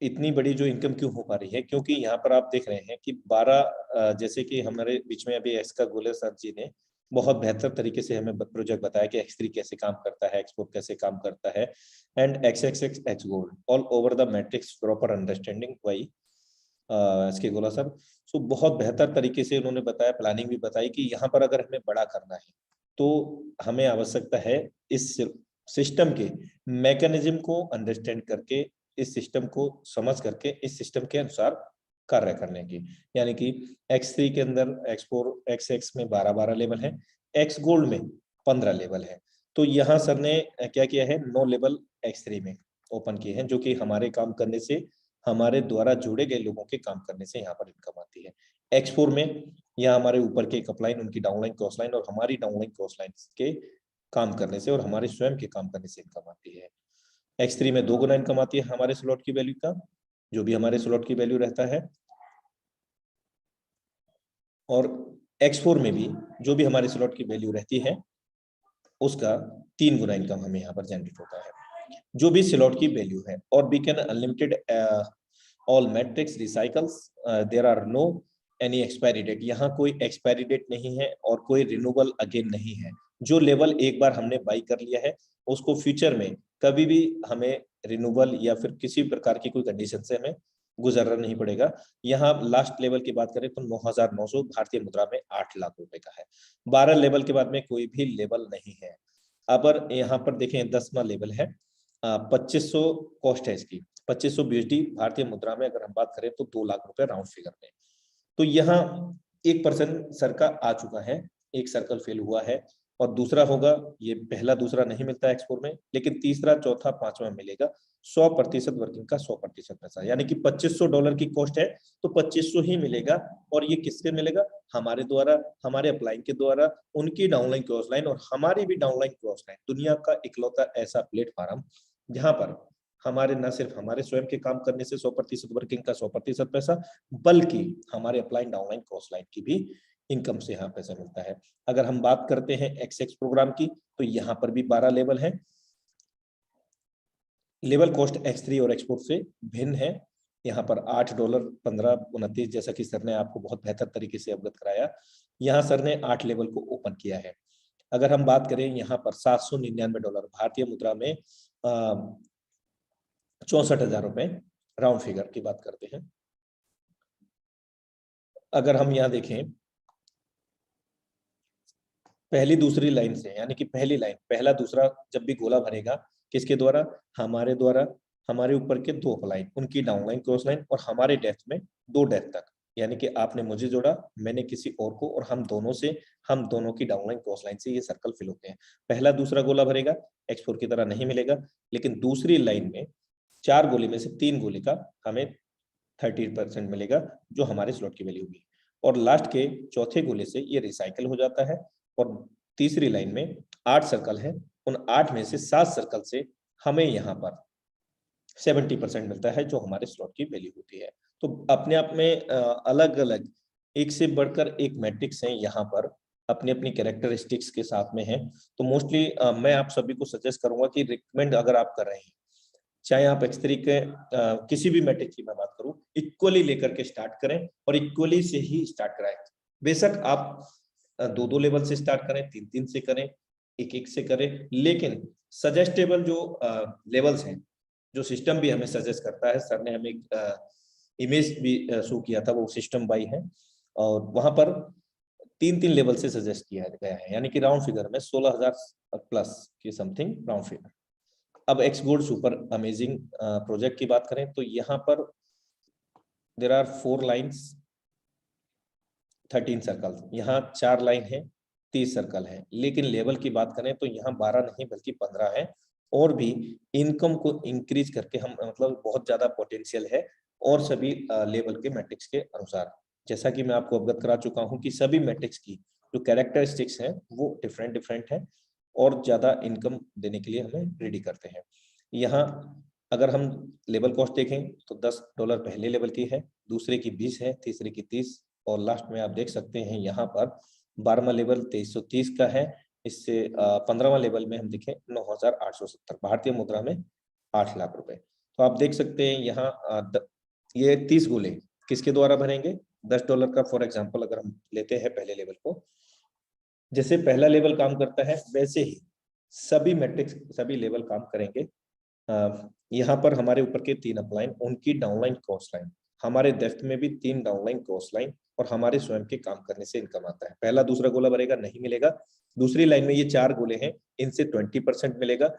इतनी बड़ी जो इनकम क्यों हो पा रही है, क्योंकि यहाँ पर आप देख रहे हैं कि 12 जैसे कि हमारे बीच में अभी एक्स का गोले सर जी ने बहुत बेहतर तरीके से हमें प्रोजेक्ट बताया कि X3 कैसे काम करता है, एक्सपोर्ट कैसे काम करता है, and XXX X gold all over the matrix proper understanding Y इसके गोला सर। सो बहुत बेहतर तरीके से उन्होंने बताया, प्लानिंग भी बताई कि यहाँ पर अगर हमें बड़ा करना है तो हमें आवश्यकता है इस सिस्टम के मैकेनिज्म को अंडरस्टैंड करके, इस सिस्टम को समझ करके इस सिस्टम के अनुसार कार्य करने की। यानी कि X3 के अंदर एक्सपोर्ट XX में 12 लेवल है, X गोल्ड में 15 लेवल है। तो यहाँ सर ने क्या किया है, 9 लेवल X3 में ओपन किए हैं, जो कि हमारे काम करने से, हमारे द्वारा जोड़े गए लोगों के काम करने से यहाँ पर इनकम आती है। X4 में यहाँ हमारे ऊपर के अपलाइन, उनकी डाउनलाइन क्रॉसलाइन और हमारी डाउनलाइन क्रॉसलाइन के काम करने से और हमारे स्वयं के काम करने से इनकम आती है। X3 में 2 गुना इनकम आती है हमारे स्लॉट की वैल्यू का, जो भी हमारे स्लॉट की वैल्यू रहता है, और X4 में भी जो भी हमारे स्लॉट की वैल्यू रहती है उसका 3 गुना इनकम हमें यहाँ पर जनरेट होता है। जो भी स्लॉट की वैल्यू है, और we can unlimited all matrix recycles, there are no any expiry date. यहाँ कोई एक्सपायरी डेट नहीं है और कोई रिन्यूअल अगेन नहीं है। जो लेवल एक बार हमने बाई कर लिया है उसको फ्यूचर में कभी भी हमें रिन्यूअल या फिर किसी प्रकार की कोई कंडीशन से हमें गुजरना नहीं पड़ेगा। यहाँ लास्ट लेवल की बात करें तो 9,900 भारतीय मुद्रा में 8 लाख रुपए का है। 12 लेवल के बाद में कोई भी लेवल नहीं है। अब यहाँ पर देखें 10वां लेवल है, 2500 कॉस्ट है इसकी, 2500 BSD भारतीय मुद्रा में अगर हम बात करें तो 2 लाख रुपए राउंड फिगर में। तो यहाँ 1% सर का आ चुका है, एक सर्कल फेल हुआ है, और दूसरा होगा, ये पहला दूसरा नहीं मिलता एक्सपोर्ट में, लेकिन तीसरा चौथा पांचवा मिलेगा 100% वर्किंग का 100% पैसा, यानी कि $2500 की कॉस्ट है तो 2500 ही मिलेगा। और ये किससे मिलेगा? हमारे द्वारा, हमारे अप्लाइंग के द्वारा, उनकी डाउनलाइन क्रॉस लाइन और हमारी भी डाउनलाइन क्रॉस लाइन। दुनिया का इकलौता ऐसा प्लेटफॉर्म जहां पर हमारे न सिर्फ हमारे स्वयं के काम करने से 100% वर्किंग का 100% पैसा, बल्कि हमारे अप्लाइंग डाउनलाइन क्रॉस लाइन की भी इनकम से यहाँ पैसा मिलता है। अगर हम बात करते हैं XX प्रोग्राम की तो यहाँ पर भी 12 लेवल है। लेवल कॉस्ट X3 और एक्सपोर्ट से भिन्न है। यहाँ पर $8, 15, 29, जैसा कि सर ने आपको बहुत बेहतर तरीके से अवगत कराया। यहाँ सर ने 8 लेवल को ओपन किया है। अगर हम बात करें यहाँ पर $799 भारतीय मुद्रा में 64,000 रुपए राउंड फिगर की बात करते हैं। अगर हम यहाँ देखें पहली दूसरी लाइन से, यानी कि पहली लाइन, पहला दूसरा जब भी गोला भरेगा किसके द्वारा? हमारे द्वारा, हमारे ऊपर के 2 अप्लाइन, उनकी डाउनलाइन क्रॉस लाइन और हमारे डेप्थ में 2 डेप्थ तक, यानी कि आपने मुझे जोड़ा, मैंने किसी और को, और हम दोनों की डाउनलाइन क्रॉस लाइन से ये सर्कल फिल होते हैं। पहला दूसरा गोला भरेगा, एक्सपोर्ट की तरह नहीं मिलेगा, लेकिन दूसरी लाइन में 4 गोले में से 3 गोले का हमें 30% मिलेगा, जो हमारे स्लॉट की वैल्यू होगी। और लास्ट के चौथे गोले से ये रिसाइकल हो जाता है। और तीसरी लाइन में 8 सर्कल है, उन 8 में से 7 सर्कल से हमें यहाँ पर 70% मिलता है, जो हमारे स्लॉट की वैल्यू होती है। तो अपने आप में अलग अलग एक से बढ़कर एक मैट्रिक्स हैं, यहाँ पर अपनी अपनी कैरेक्टरिस्टिक्स के साथ में है। तो मोस्टली मैं आप सभी को सजेस्ट करूंगा कि रिकमेंड अगर आप कर रहे हैं, चाहे आप X3 के किसी भी मैट्रिक्स की मैं बात करूं, इक्वली लेकर के स्टार्ट करें और इक्वली से ही स्टार्ट कराएं। बेशक आप 2-2 लेवल से स्टार्ट करें, 3-3 से करें, 1-1 से करें, लेकिन सजेस्टेबल जो लेवल्स हैं, जो सिस्टम भी हमें सजेस्ट करता है, सर ने हमें इमेज भी शो किया था, वो सिस्टम बाई है, और वहां पर 3-3 लेवल से सजेस्ट किया गया है, यानी कि राउंड फिगर में 16,000 प्लस की समथिंग राउंड फिगर। अब XGold सुपर अमेजिंग प्रोजेक्ट की बात करें तो यहाँ पर देयर आर 4 लाइन्स, 13 सर्कल, यहाँ 4 लाइन है, 30 सर्कल है, लेकिन लेवल की बात करें तो यहाँ 12 नहीं बल्कि 15 है। और भी इनकम को इंक्रीज करके हम, मतलब बहुत ज्यादा पोटेंशियल है, और सभी लेवल के मैट्रिक्स के अनुसार, जैसा कि मैं आपको अवगत करा चुका हूँ कि सभी मैट्रिक्स की जो कैरेक्टरिस्टिक्स हैं वो डिफरेंट है, और ज्यादा इनकम देने के लिए हमें रेडी करते हैं। यहाँ अगर हम लेवल कॉस्ट देखें तो $10 पहले लेवल की है, दूसरे की 20 है, तीसरे की 30, और लास्ट में आप देख सकते हैं यहाँ पर 12वां लेवल 2330 का है। इससे 15वां लेवल में हम देखें 9,870 भारतीय मुद्रा में 8 लाख रुपए। तो आप देख सकते हैं यहाँ ये 30 गोले किसके द्वारा भरेंगे? $10 का फॉर एग्जाम्पल अगर हम लेते हैं पहले लेवल को, जैसे पहला लेवल काम करता है वैसे ही सभी मैट्रिक्स, सभी लेवल काम करेंगे। यहाँ पर हमारे ऊपर के 3 अपलाइन, उनकी डाउनलाइन क्रॉस लाइन, हमारे डेप्थ में भी 3 डाउनलाइन क्रॉस लाइन, और हमारे स्वयं के काम करने से इनकम आता है। पहला दूसरा गोला भरेगा, नहीं मिलेगा। दूसरी लाइन में ये 4 गोले हैं, इनसे 20% मिलेगा,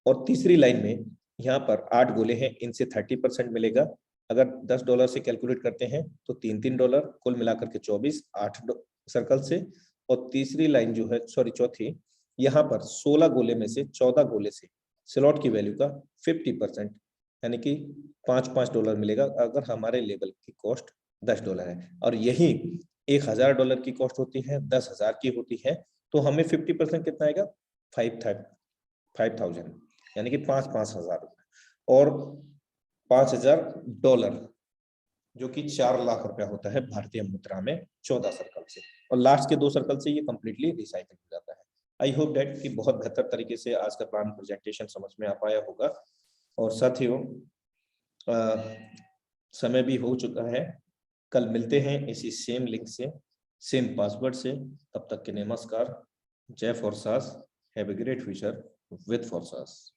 और तीसरी लाइन में यहाँ पर 8 गोले हैं, इनसे 30% मिलेगा। अगर $10 से कैलकुलेट करते हैं तो $3-3, कुल मिलाकर के 24, 8 सर्कल से। और तीसरी लाइन जो है, सॉरी चौथी, यहाँ पर 16 गोले में से 14 गोले से स्लॉट की वैल्यू का 50%, यानी कि $5-5 मिलेगा अगर हमारे लेवल की कॉस्ट $10 है, और यही $1,000 की कॉस्ट होती है, 10,000 की होती है, तो हमें 50% कितना आएगा? 5,000, यानी कि 5,000 रुपए, और $5,000 जो कि 4 लाख रुपया होता है भारतीय मुद्रा में 14 सर्कल से। और लास्ट के 2 सर्कल से ये कंप्लीटली रिसाइकल हो जाता है। आई होप डेट कि बहुत बेहतर तरीके से आज का प्लान प्रेजेंटेशन समझ में आ पाया होगा। और साथियों समय भी हो चुका है, कल मिलते हैं इसी सेम लिंक से, सेम पासवर्ड से। तब तक के लिए नमस्कार, जय फॉरसास, have a great future with फॉरसास।